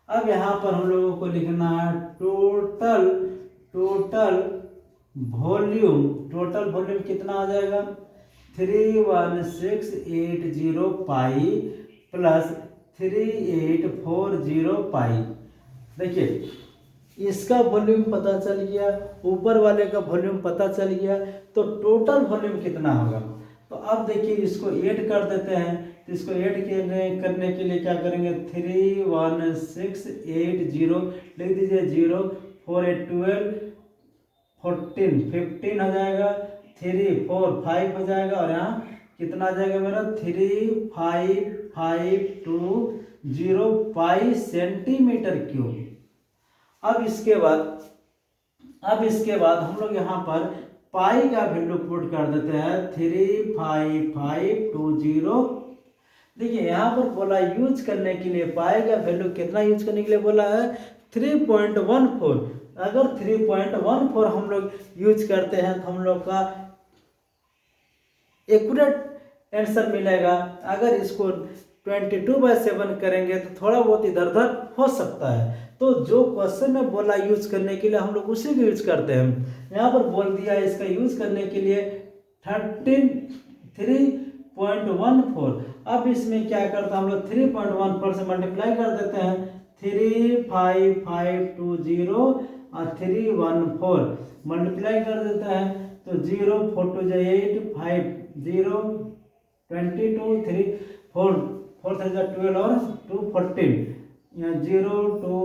Speaker 1: अब यहाँ पर हम लोगों को लिखना है टोटल वॉल्यूम कितना आ जाएगा 31680 पाई प्लस 3840 पाई। देखिए इसका वॉल्यूम पता चल गया, ऊपर वाले का वॉल्यूम पता चल गया, तो टोटल वॉल्यूम कितना होगा। तो अब देखिए इसको ऐड कर देते हैं। तो इसको ऐड करने के लिए क्या करेंगे 31680 लिख दीजिए, 0 4 8 12 14 15 हो जाएगा, 3 4 5 हो जाएगा, और यहाँ कितना आ जाएगा मेरा 3550 पाई सेंटीमीटर क्यूब। अब इसके बाद हम लोग यहाँ पर पाई का वैल्यू पुट कर देते हैं 35520। देखिए यहाँ पर बोला यूज करने के लिए पाई का वैल्यू कितना यूज करने के लिए बोला है 3.14। अगर 3.14 हम लोग यूज करते हैं तो हम लोग का एक्यूरेट आंसर मिलेगा। अगर इसको 22/7 करेंगे तो थोड़ा बहुत इधर उधर हो सकता है। तो जो क्वेश्चन में बोला यूज करने के लिए हम लोग उसी को यूज करते हैं। यहाँ पर बोल दिया इसका यूज करने के लिए 3.14। अब इसमें क्या करता हम लोग 3.14 से मल्टीप्लाई कर देते हैं, 35520 और 314 मल्टीप्लाई कर देते हैं, तो 0 4 2 8 5 0 22 3 4 4 3 12 और 2 14, 0 2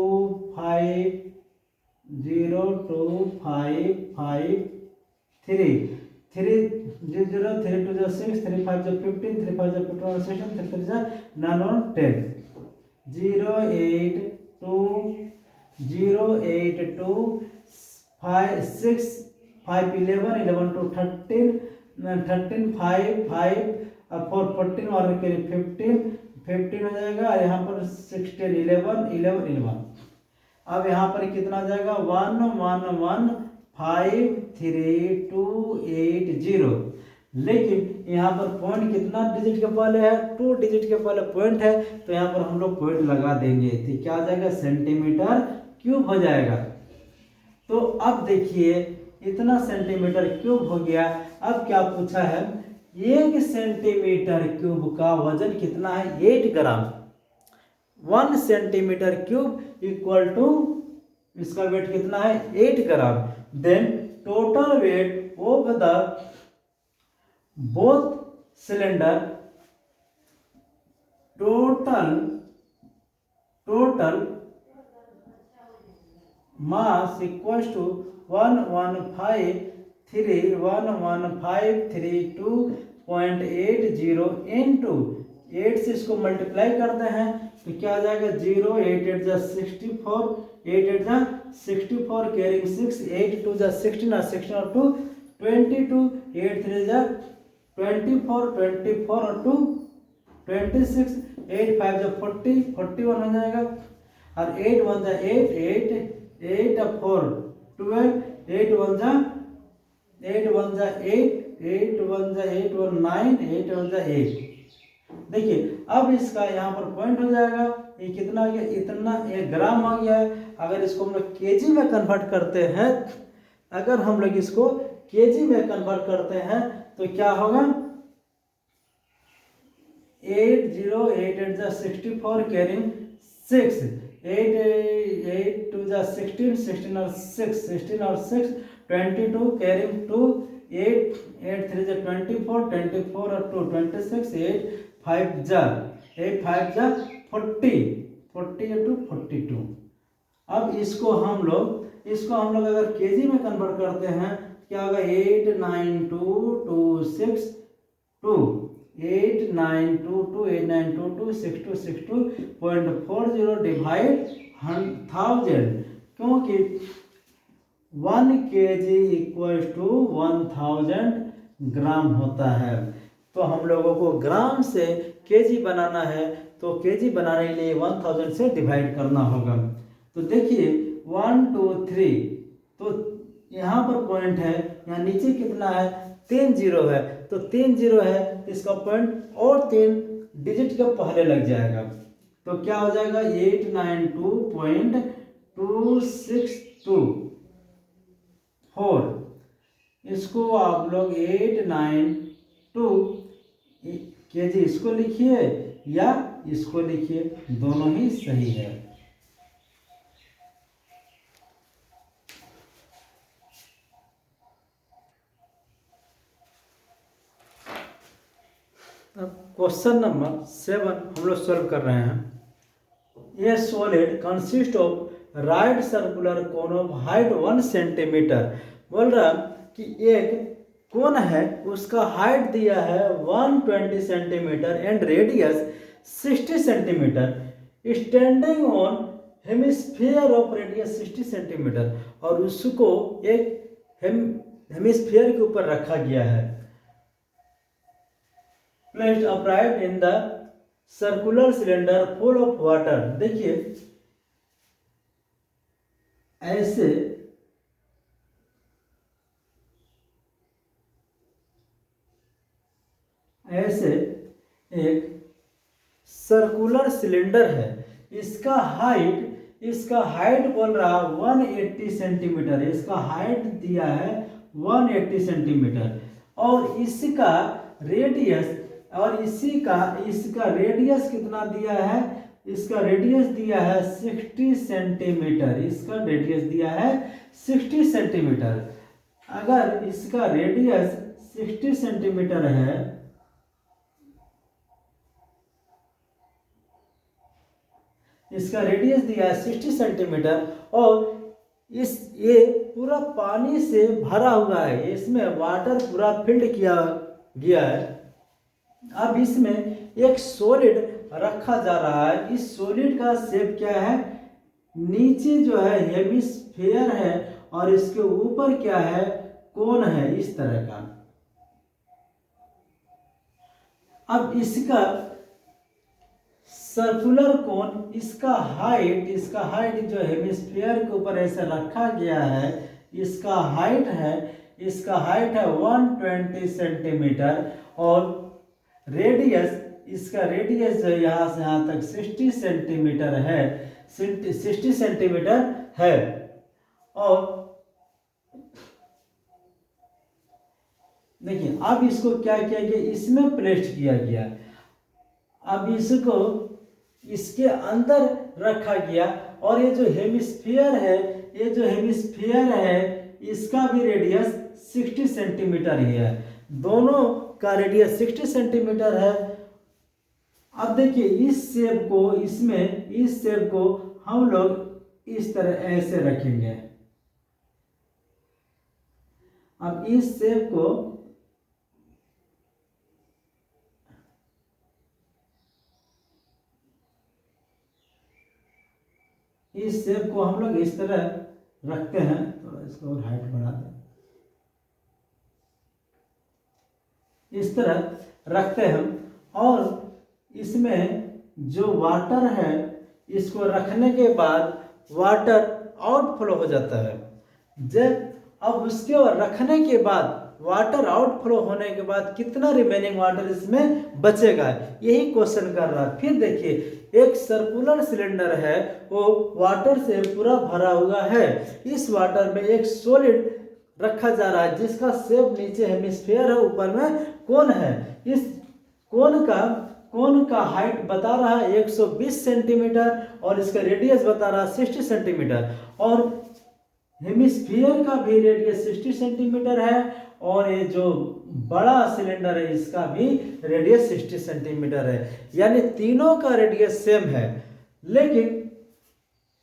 Speaker 1: 5 0 2 5 5 3 3 0 3 2 6 3 5 15 3 5 15 16 3 3 9 1 10 0 8 2 0 8 2 5 6 5 11 11 2 13 13 5 5 4 14 और 15 हो जाएगा, और यहाँ पर 16 11 11 11। अब यहाँ पर कितना हो जाएगा 1 1 1 5 3 2 8 0 लेकिन यहाँ पर पॉइंट कितना डिजिट के पहले है, 2 डिजिट के पहले पॉइंट है, तो यहाँ पर हम लोग पॉइंट लगा देंगे, तो क्या आ जाएगा, सेंटीमीटर क्यूब हो जाएगा। तो अब देखिए इतना सेंटीमीटर क्यूब हो गया। अब क्या पूछा है, 1 सेंटीमीटर क्यूब का वजन कितना है, 8 gram. 1 centimetre cube equal to, इसका वेट कितना है, 8 gram. Then total weight of the both cylinder, total mass equals to 1153.80 into 8 से इसको मल्टीप्लाई करते हैं तो क्या आ जाएगा, 0 8 8 जा 64, 8 8 जा 64, कैरिंग 6, 8 2 जा 16 और 16 और 2 22, 8 3 जा 24, 24 और 2 26, 8 5 जा 40, 41 हो जाएगा, और 8 1 जा 8, 8 4 12, 8 1 जा 8 1 जा 8, 8 1 जा 8 1 9, 8 1 जा 8। देखिए अब इसका यहाँ पर पॉइंट हो जाएगा, ये कितना हो गया, इतना 1 ग्राम हो गया है। अगर इसको हम लोग केजी में कन्वर्ट करते हैं, अगर हम लोग इसको केजी में कन्वर्ट करते हैं तो क्या होगा, 8 0 8 8 जा 64, कैरिंग 6, 8 8 2 जा 16, 16 और 6, 16 और 6 22, कैरिंग 2, 8 8 3 जा 24, 24 और 2 26, 8 5 जा 40, 40 टू 42। अब इसको हम लोग अगर केजी में कन्वर्ट करते हैं क्या होगा, 8922262, 8922262.40 डिवाइड 1000, क्योंकि 1 kg इक्वल टू 1000 ग्राम होता है। तो हम लोगों को ग्राम से केजी बनाना है, तो केजी बनाने के लिए 1000 से डिवाइड करना होगा। तो देखिए 1 2 3, तो यहाँ पर पॉइंट है, यहाँ नीचे कितना है, 3 0 है, तो 3 0 है, इसका पॉइंट और 3 डिजिट के पहले लग जाएगा, तो क्या हो जाएगा, 892.2624। इसको आप लोग 892 केजी इसको लिखिए या इसको लिखिए, दोनों ही सही है। अब क्वेश्चन नंबर 7 हम लोग सॉल्व कर रहे हैं। ये solid consist of right circular cone of height 1 centimetre. बोल रहा कि एक कोन है, उसका हाइट दिया है 120 centimetre and radius 60 centimetre, standing on hemisphere of radius 60 centimetre, और उसको एक हेमिस्फीयर के ऊपर रखा गया है, placed upright in the circular cylinder full of water। देखिए ऐसे एक सर्कुलर सिलेंडर है, इसका हाइट बोल रहा 180 सेंटीमीटर, इसका हाइट दिया है 180 सेंटीमीटर, और इसका रेडियस, और इसका रेडियस कितना दिया है, इसका रेडियस दिया है 60 सेंटीमीटर, इसका रेडियस दिया है 60 सेंटीमीटर। अगर इसका रेडियस 60 सेंटीमीटर है, इसका रेडियस दिया है 60 सेंटीमीटर, और ये पूरा पानी से भरा हुआ है, इसमें वाटर पूरा फिल्ड किया गया है। अब इसमें एक सॉलिड रखा जा रहा है, इस सॉलिड का शेप क्या है, नीचे जो है हेमिस्फीयर है और इसके ऊपर क्या है, कोन है, इस तरह का। अब इसका सर्कुलर कोन, इसका हाइट जो हेमिस्फीयर के ऊपर ऐसे रखा गया है, इसका हाइट है इसका हाइट है 120 सेंटीमीटर और रेडियस, इसका रेडियस जो यहाँ से यहाँ तक 60 सेंटीमीटर है, 60 सेंटीमीटर है। और देखिए अब इसको क्या किया गया, इसमें प्लेस किया गया। अब इसको इसके अंदर रखा गया और ये जो हेमिस्फीयर है, ये जो हेमिस्फीयर है इसका भी रेडियस 60 सेंटीमीटर ही है, दोनों का रेडियस 60 सेंटीमीटर है। अब देखिए इस शेप को, इसमें इस शेप को हम लोग इस तरह ऐसे रखेंगे। अब इस शेप को हम लोग इस तरह रखते हैं। थोड़ा इसको और हाइट बढ़ा दें, इस तरह रखते हैं। और इसमें जो वाटर है, इसको रखने के बाद वाटर आउटफ्लो हो जाता है। जब अब उसके रखने के बाद वाटर आउटफ्लो होने के बाद कितना रिमेनिंग वाटर इसमें बचेगा, यही क्वेश्चन कर रहा है। फिर देखिए एक सर्कुलर सिलेंडर है, वो वाटर से पूरा भरा हुआ है। इस वाटर में एक सॉलिड रखा जा रहा है जिसका शेप नीचे हेमिस्फीयर है, ऊपर में कोन है। इस कोन का हाइट बता रहा है 120 सेंटीमीटर और इसका रेडियस बता रहा है 60 सेंटीमीटर और हेमिस्फीयर का भी रेडियस 60 सेंटीमीटर है और ये जो बड़ा सिलेंडर है इसका भी रेडियस 60 सेंटीमीटर है। यानी तीनों का रेडियस सेम है, लेकिन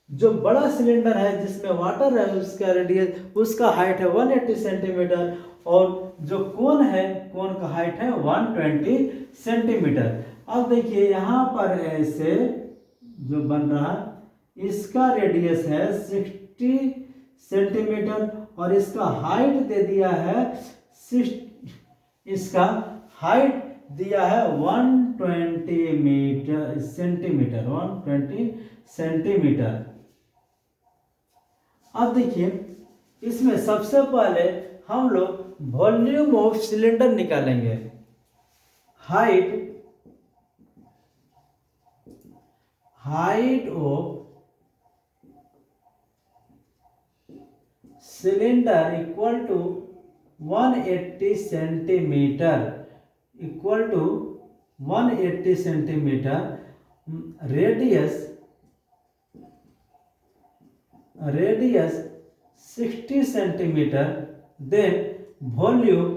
Speaker 1: जो बड़ा सिलेंडर है जिसमें वाटर है उसका रेडियस, उसका हाइट है 180 सेंटीमीटर और जो कोन है, कोन का हाइट है 120 सेंटीमीटर। अब देखिए यहाँ पर ऐसे जो बन रहा है इसका रेडियस है 60 सेंटीमीटर और इसका हाइट दे दिया है, इसका हाइट दिया है 120 सेंटीमीटर। अब देखिए इसमें सबसे पहले हम लोग वॉल्यूम ऑफ सिलेंडर निकालेंगे। Height of cylinder equal to 180 centimetre, equal to 180 centimetre. Radius 60 centimetre. Then volume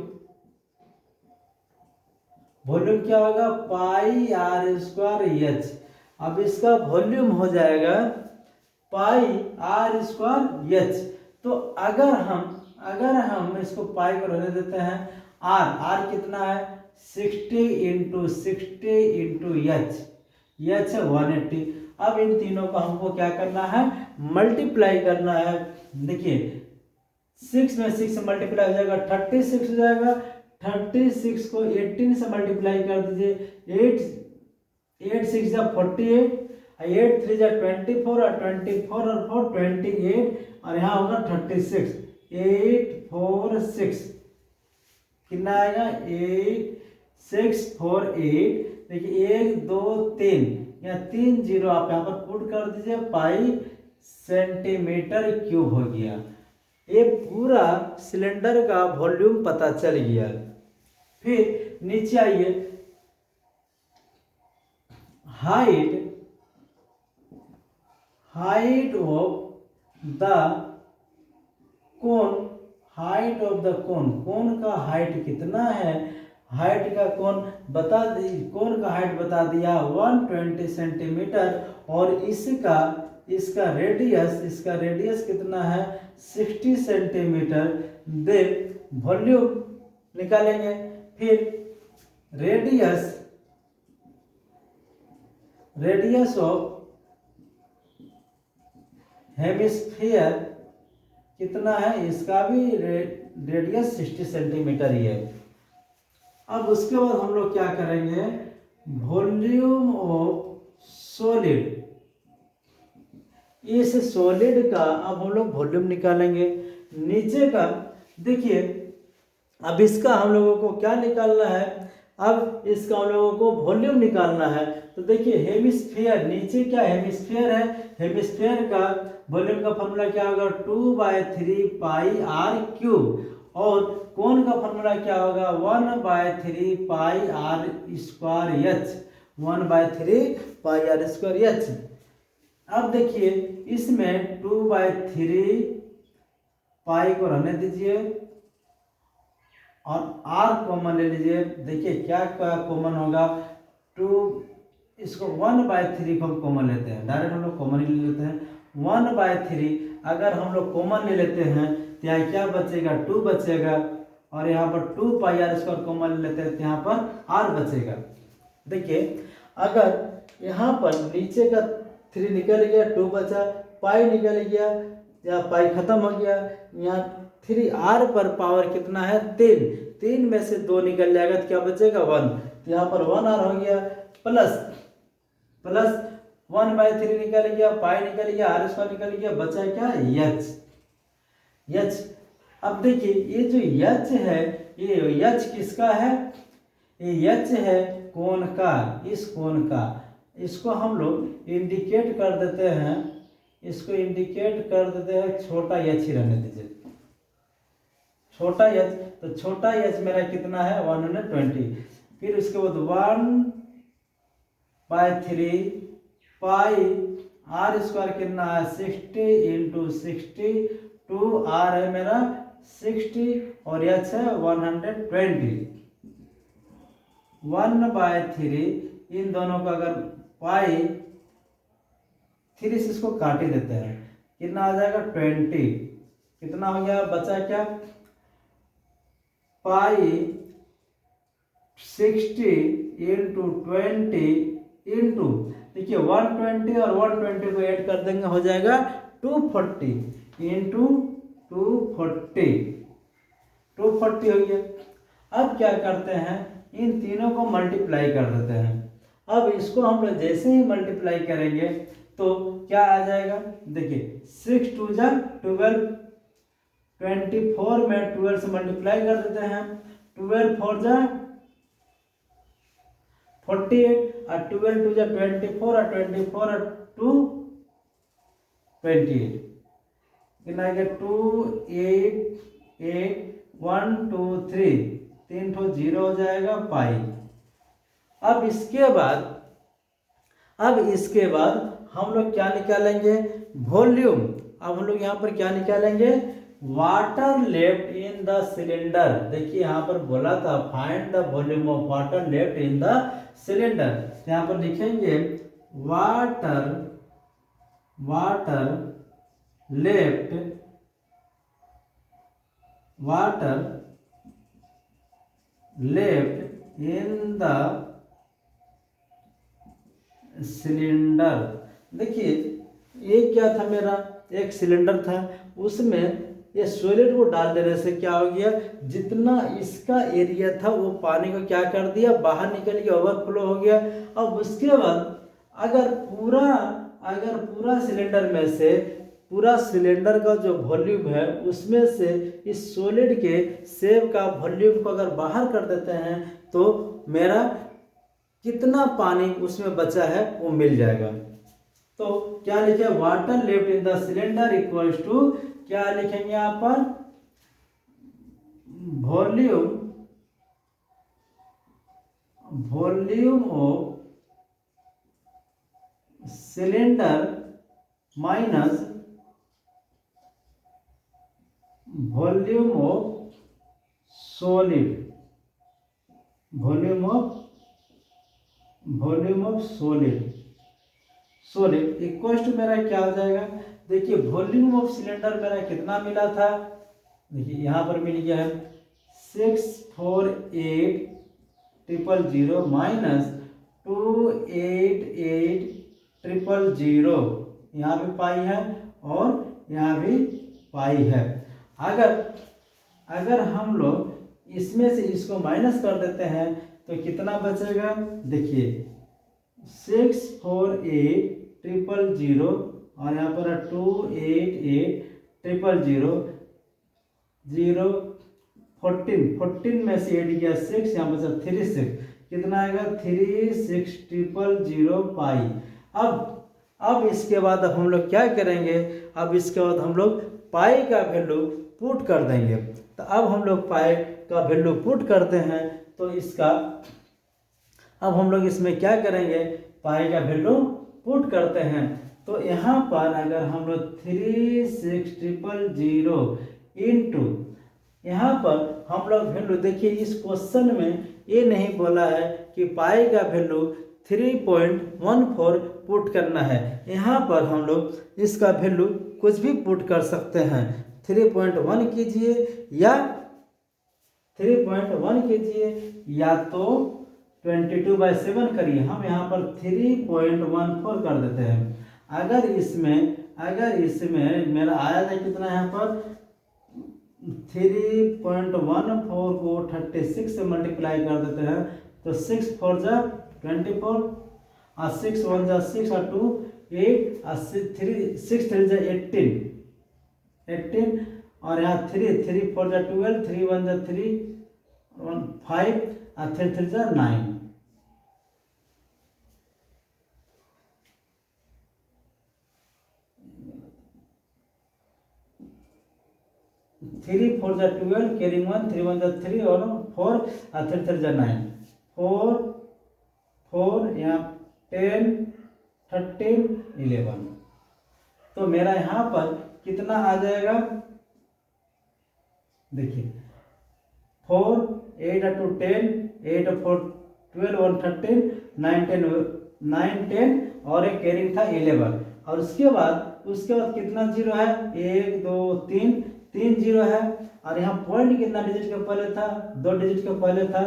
Speaker 1: क्या होगा, पाई आर स्क्वायर एच। अब इसका वॉल्यूम हो जाएगा पाई आर स्क्वायर एच। तो अगर हम इसको पाई को रहने देते हैं, आर कितना है 60 इंटू 60 इंटू एच है 180। अब इन तीनों को हमको क्या करना है, मल्टीप्लाई करना है। देखिए 6 में 6 से मल्टीप्लाई हो जाएगा 36 हो जाएगा। 36 को 18 से मल्टीप्लाई कर दीजिए, 8 6 जा 48, 8 3 जा 24 और 24 और 4 28 और यहाँ होगा 36। 8 4 6 कितना आएगा 8 6 4 8। देखिए 1 2 3 यहाँ 3 0 आप यहाँ पर पुट कर दीजिए, पाई सेंटीमीटर क्यूब हो गया। ये पूरा सिलेंडर का वॉल्यूम पता चल गया। फिर नीचे आइए, हाइट ऑफ द कोन, कोन का हाइट कितना है, हाइट का कोन का हाइट बता दिया 120 सेंटीमीटर और इसका रेडियस कितना है 60 सेंटीमीटर। देन वॉल्यूम निकालेंगे। फिर रेडियस ऑफ हेमिस्फीयर कितना है, इसका भी रेडियस 60 सेंटीमीटर ही है। अब उसके बाद हम लोग क्या करेंगे, वॉल्यूम ऑफ सॉलिड, इस सॉलिड का अब हम लोग वॉल्यूम निकालेंगे। नीचे का देखिए अब इसका हम लोगों को क्या निकालना है, अब इसका हम लोगों को वॉल्यूम निकालना है। तो देखिए हेमिस्फीयर, नीचे क्या हेमिस्फीयर है, हेमिस्फीयर का वॉल्यूम का फॉर्मूला क्या होगा 2/3 पाई आर क्यूब, और कोन का फॉर्मूला क्या होगा 1/3 pi r square h, 1/3 pi r square h. अब देखिए इसमें 2/3 पाई को रहने दीजिए और r कॉमन ले लीजिए। देखिए क्या क्या कॉमन होगा, 2, इसको 1/3 को हम कॉमन लेते हैं, डायरेक्ट हम लोग कॉमन ही ले लेते हैं। 1/3 अगर हम लोग कॉमन ले लेते हैं तो यहाँ क्या बचेगा 2 बचेगा, और यहाँ पर 2 पाई आर स्क्वायर कॉमन लेते हैं तो यहाँ पर r बचेगा। देखिए अगर यहाँ पर नीचे का 3 निकल गया, 2 बचा, पाई निकल गया, या पाई खत्म हो गया, यहाँ 3r पर पावर कितना है 3, 3 में से 2 निकल जाएगा तो क्या बचेगा 1, तो यहाँ पर 1r हो गया, प्लस 1/3 निकल गया, पाई निकल गया, आर स्क्वायर निकल गया, बचा क्या एच। अब देखिए ये जो एच है, ये एच किसका है, ये एच है कोण का, इस कोण का। इसको हम लोग इंडिकेट कर देते हैं, इसको इंडिकेट कर देते हैं, छोटा एच ही रहने दीजिए, छोटा एच। तो छोटा एच मेरा कितना है 120, फिर उसके बाद 1/3 पाई आर स्क्वायर कितना है 60 × 60, 2r है मेरा 60 और एच है 120। 1/3 इन दोनों का अगर पाई 3 से इसको काट ही देते हैं, कितना आ जाएगा 20, कितना हो गया बचा क्या पाई 60 × 20 इंटू, देखिए 120 और 120 को ऐड कर देंगे हो जाएगा 240 इंटू 240 हो गया। अब क्या करते हैं, इन तीनों को मल्टीप्लाई कर देते हैं। अब इसको हम लोग जैसे ही मल्टीप्लाई करेंगे तो क्या आ जाएगा, देखिए 6 × 2 = 12, 24 में 12 से मल्टीप्लाई कर देते हैं, 12 × 4 = 48, और 12 × 2 = 24, और 24 और 2 28, कितना है 2 8 8 1 2 3, 3 ठो 0 हो जाएगा पाई। अब इसके बाद हम लोग क्या निकालेंगे वॉल्यूम। अब हम लोग यहाँ पर क्या निकालेंगे, water left in the cylinder. देखिए यहाँ पर बोला था find the volume of water left in the cylinder, यहाँ पर लिखेंगे water left in the cylinder. देखिए ये क्या था, मेरा एक सिलेंडर था, उसमें ये सॉलिड को डाल देने से क्या हो गया, जितना इसका एरिया था वो पानी को क्या कर दिया बाहर निकल गया, ओवरफ्लो हो गया। अब उसके बाद अगर पूरा सिलेंडर में से, पूरा सिलेंडर का जो वॉल्यूम है उसमें से इस सॉलिड के सेब का वॉल्यूम को अगर बाहर कर देते हैं तो मेरा कितना पानी उसमें बचा है वो मिल जाएगा। तो क्या लिखे, water left in the cylinder equals to, क्या लिखेंगे यहाँ पर volume of cylinder minus volume of solid, volume of solid equal to मेरा क्या हो जाएगा। देखिए वॉल्यूम ऑफ सिलेंडर मेरा कितना मिला था, देखिए यहाँ पर मिल गया है 648,000 माइनस 288,000, यहाँ भी पाई है और यहाँ भी पाई है। अगर हम लोग इसमें से इसको माइनस कर देते हैं तो कितना बचेगा, देखिए 648,000 और यहाँ पर 288,000, 0 14 में से 8 गया 6, यहाँ बचा 36, कितना आएगा 36,000 पाई। अब इसके बाद अब हम लोग क्या करेंगे, अब इसके बाद हम लोग पाई का वैल्यू पुट कर देंगे। तो अब हम लोग पाई का वैल्यू पुट करते हैं, तो इसका अब हम लोग इसमें क्या करेंगे, पाई का वैल्यू पुट करते हैं। तो यहाँ पर अगर हम लोग 36,000 इंटू, यहाँ पर हम लोग वैल्यू देखिए, इस क्वेश्चन में ये नहीं बोला है कि पाई का वैल्यू 3.14 पुट करना है। यहाँ पर हम लोग इसका वैल्यू कुछ भी पुट कर सकते हैं, 3.1 कीजिए या 3.1 कीजिए या तो 22/7 करिए। हम यहाँ पर 3.14 कर देते हैं। अगर इसमें मेरा आया था कितना, यहाँ पर 3.14 को 36 से मल्टीप्लाई कर देते हैं, तो 6 4 जा 24 और 6 1 जा 6 और 2 8 और 6 3 जा 18 और यहाँ 3 4 जा 12, 3 1 जा 3 1 5 और 3 3 जा 9। 3 4 जा 12, कैरिंग 1, 3 1 जा 3 और 4 और 3 3 जा 9, 4 यहाँ 10 13 11। तो मेरा यहाँ पर कितना आ जाएगा, देखिए 4 8 2 10, 8 4 12 1 13 9 10 और एक कैरिंग था 11। और उसके बाद कितना जीरो है, 1 2 3 जीरो है। और यहाँ पॉइंट कितना डिजिट के पहले था, 2 डिजिट के पहले था।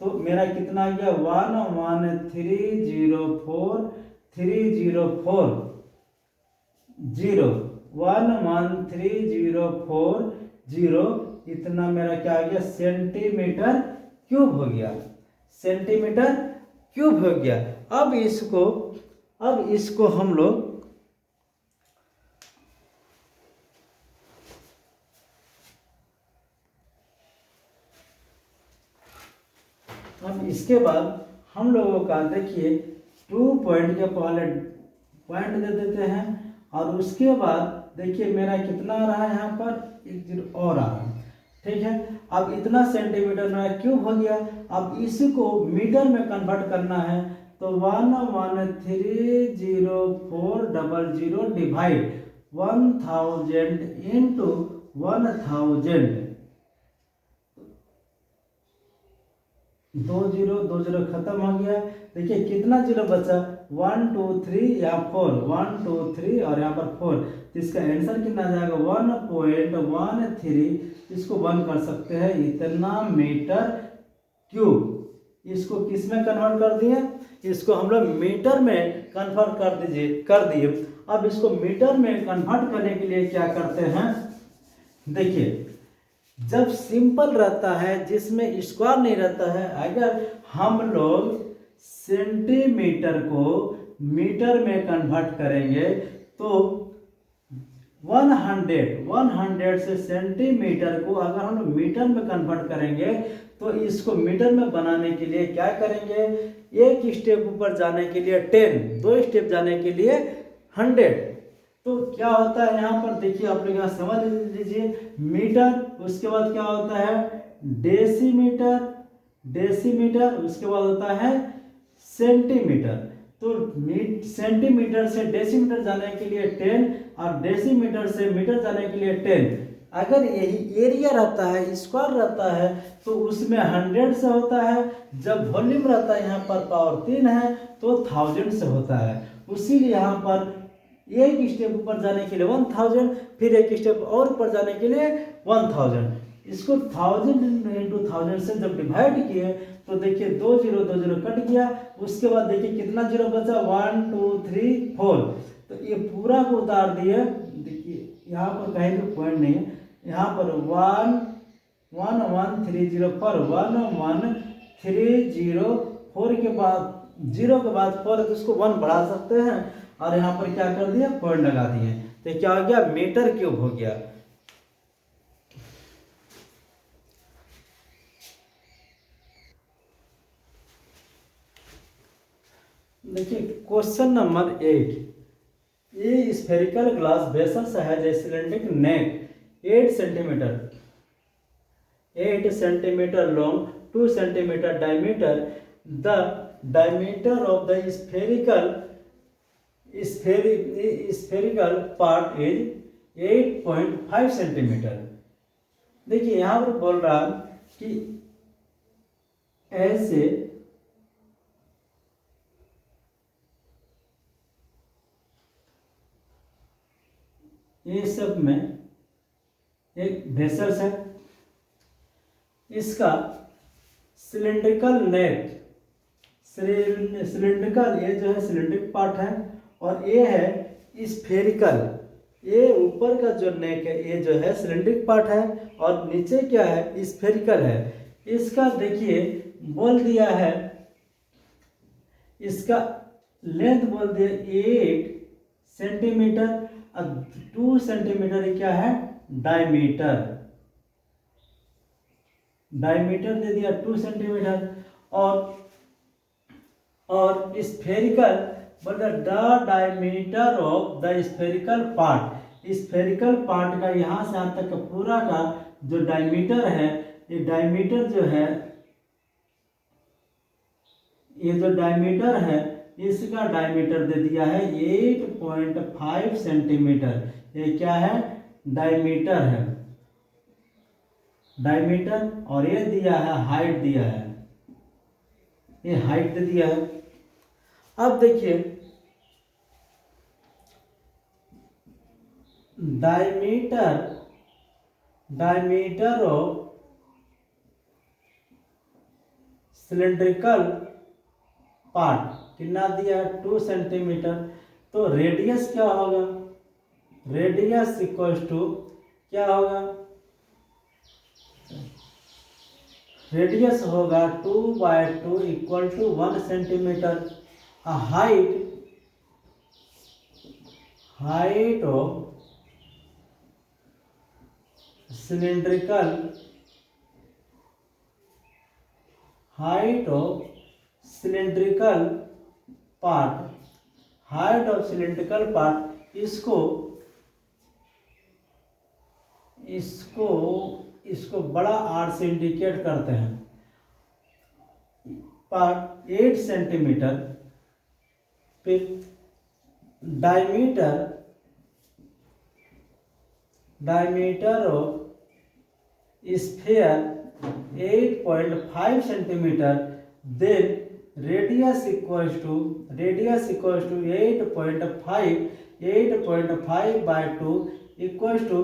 Speaker 1: तो मेरा कितना आ गया 11304 0 इतना मेरा क्या आ गया, सेंटीमीटर क्यूब हो गया, सेंटीमीटर क्यूब हो गया। अब इसको हम लोग इसके बाद हम लोगों का देखिए 2 पॉइंट के पहले पॉइंट दे देते हैं। और उसके बाद देखिए मेरा कितना आ रहा है, यहाँ पर 1 0 और आ रहा है, ठीक है। अब इतना सेंटीमीटर मेरा क्यूब हो गया। अब इसको मीटर में कन्वर्ट करना है, तो 1130400 डिवाइड 1000 इंटू 1000, 2 0 खत्म हो गया। देखिए कितना जीरो बचा, 1 2 3 या 4, 1 2 3 और यहाँ पर 4। तो इसका आंसर कितना आ जाएगा 1.13। इसको 1 कर सकते हैं, इतना मीटर क्यूब। इसको किस में कन्वर्ट कर दिए, इसको हम लोग मीटर में कन्वर्ट कर दिए। अब इसको मीटर में कन्वर्ट करने के लिए क्या करते हैं, देखिए जब सिंपल रहता है जिसमें स्क्वायर नहीं रहता है, अगर हम लोग सेंटीमीटर को मीटर में कन्वर्ट करेंगे तो 100 से सेंटीमीटर को अगर हम लोग मीटर में कन्वर्ट करेंगे तो इसको मीटर में बनाने के लिए क्या करेंगे, एक स्टेप ऊपर जाने के लिए 10, 2 स्टेप जाने के लिए 100। तो क्या होता है यहाँ पर देखिए, आप लोग यहाँ समझ लीजिए मीटर, उसके बाद क्या होता है डेसीमीटर, उसके बाद होता है सेंटीमीटर। तो सेंटीमीटर से डेसीमीटर जाने के लिए 10 और डेसीमीटर से मीटर जाने के लिए 10। अगर यही एरिया रहता है, स्क्वायर रहता है, तो उसमें 100 से होता है। जब वॉल्यूम रहता है यहाँ पर पावर 3 है तो 1000 से होता है। इसीलिए यहाँ पर एक स्टेप ऊपर जाने के लिए 1000, फिर एक स्टेप और ऊपर जाने के लिए 1000। इसको 1000 इंटू 1000 से जब डिवाइड किए तो देखिए 2 0 कट गया। उसके बाद देखिए कितना जीरो बचा, 1 2 3 4। तो ये पूरा को उतार दिए। देखिए यहाँ पर कहीं भी पॉइंट नहीं है, यहाँ पर 11304 11304 के बाद 0 के बाद 4 है तो उसको 1 बढ़ा सकते हैं और यहाँ पर क्या कर दिया, पॉइंट लगा दिए। तो क्या हो गया, मीटर क्यूब हो गया। देखिए question number 8, a spherical glass vessels has a cylindric neck 8 centimeter long, 2 centimeter diameter. The diameter of the spherical part is 8.5 centimeter. देखिए यहाँ पर बोल रहा कि ऐसे ये सब में एक वेसल्स है, इसका सिलेंड्रिकल नेक, सिलेंड्रिकल ये जो है सिलेंड्रिक पार्ट है और ये है स्फेरिकल, ये ऊपर का जो नेक है ये जो है सिलेंड्रिक पार्ट है और नीचे क्या है स्फेरिकल है। इसका देखिए बोल दिया है, इसका लेंथ बोल दिया 8 सेंटीमीटर और 2 सेंटीमीटर क्या है डायमीटर, डायमीटर दे दिया 2 सेंटीमीटर और स्फेरिकल मतलब the diameter of the spherical part, spherical part का यहाँ से यहाँ तक का पूरा का जो डायमीटर है, ये डायमीटर जो है, ये जो डायमीटर है इसका डायमीटर दे दिया है 8.5 सेंटीमीटर। ये क्या है डायमीटर है, डायमीटर, और ये दिया है हाइट दिया है, ये हाइट दे दिया है। अब देखिए डायमीटर ऑफ सिलेंड्रिकल पार्ट कितना दिया है 2 सेंटीमीटर, तो रेडियस क्या होगा, रेडियस इक्वल्स टू क्या होगा, रेडियस होगा 2/2 equal to 1 centimetre. Height of cylindrical part, इसको बड़ा आर से इंडिकेट करते हैं, पार्ट 8 सेंटीमीटर, फिर diameter of sphere 8.5 centimetre, then radius equals to 8.5/2 equals to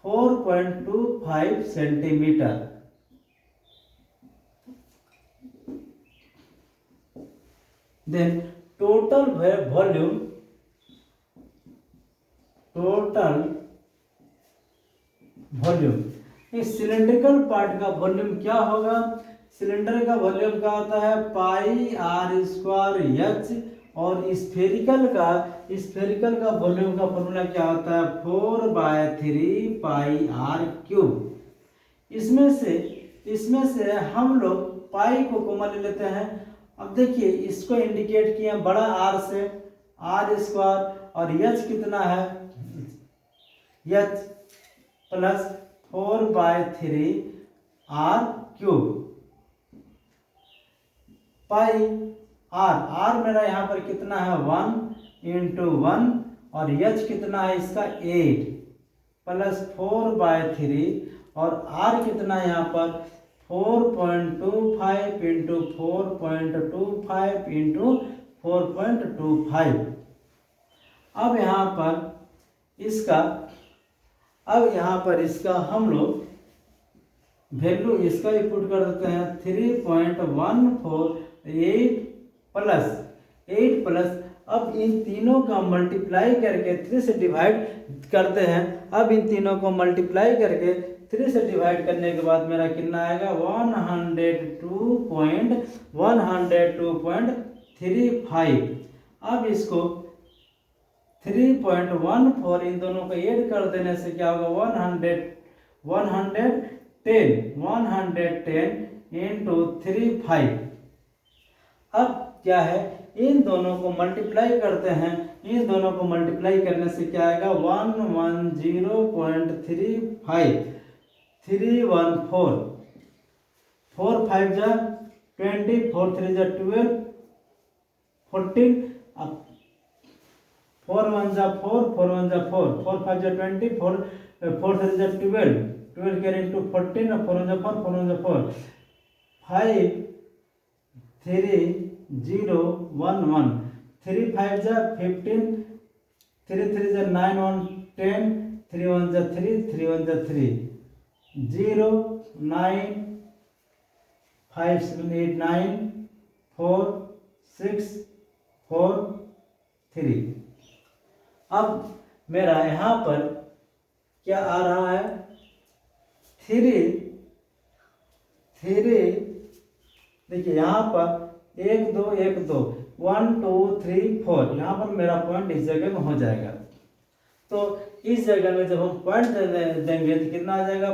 Speaker 1: 4.25 centimetre. Then total volume, इस सिलेंड्रिकल पार्ट का वॉल्यूम क्या होगा, सिलेंडर का वॉल्यूम क्या होता है πr²h, और स्फेरिकल का वॉल्यूम का फॉर्मूला क्या होता है 4/3πr³। इसमें से हम लोग पाई को कॉमन ले लेते हैं। अब देखिए इसको इंडिकेट किए बड़ा आर से r², और h कितना है h प्लस 4/3r³ पाई r मेरा यहाँ पर कितना है 1 × 1, और h कितना है इसका 8 प्लस 4/3, और r कितना है यहाँ पर 4.25 × 4.25 × 4.25। अब यहाँ पर इसका हम लोग वैल्यू इसका इनपुट कर देते हैं 3.148 प्लस अब इन तीनों का मल्टीप्लाई करके 3 से डिवाइड करते हैं। अब इन तीनों को मल्टीप्लाई करके 3 से डिवाइड करने के बाद मेरा कितना आएगा 102.35। अब इसको 3.14 इन दोनों को ऐड कर देने से क्या होगा 110 × 35। अब क्या है इन दोनों को मल्टीप्लाई करते हैं। इन दोनों को मल्टीप्लाई करने से क्या आएगा 110.35 314 4 5 जा 20 4 3 जा 12 14 अब 4 1 जा 4 4 1 जा 4 4 5 जा 20 4 4 3 जा 12 12 carry into 14 और 4 1 जा 4 4 1 जा 4 5 3 0 1 1 3 5 जा 15 3 3 जा 9 1 10 3 1 जा 3 3 1 जा 3 0 9 5 7 8 9 4 6 4 3। अब मेरा यहाँ पर क्या आ रहा है 3 देखिए यहाँ पर 1 2 1 2 1 2 3 4 यहाँ पर मेरा पॉइंट इस जगह में हो जाएगा। तो इस जगह में जब हम पॉइंट देंगे तो कितना आ जाएगा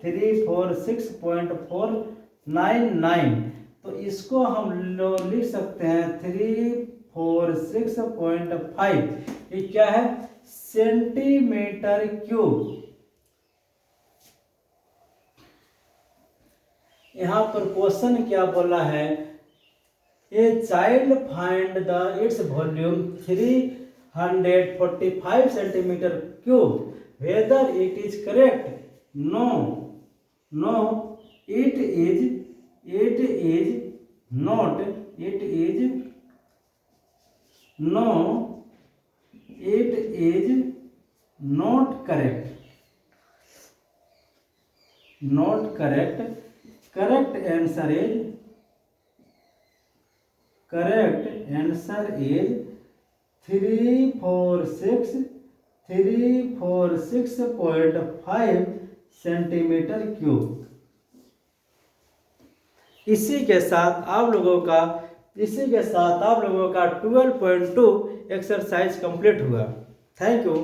Speaker 1: 346.499। तो इसको हम लोग लिख सकते हैं 346.5। ये क्या है सेंटीमीटर क्यूब। यहाँ पर क्वेश्चन क्या बोला है a child find the its volume 345 centimetre cube whether it is correct. No it is not it is not correct. Correct answer is 346.5 centimetre cube. इसी के साथ आप लोगों का 12.2 एक्सरसाइज कंप्लीट हुआ। Thank you.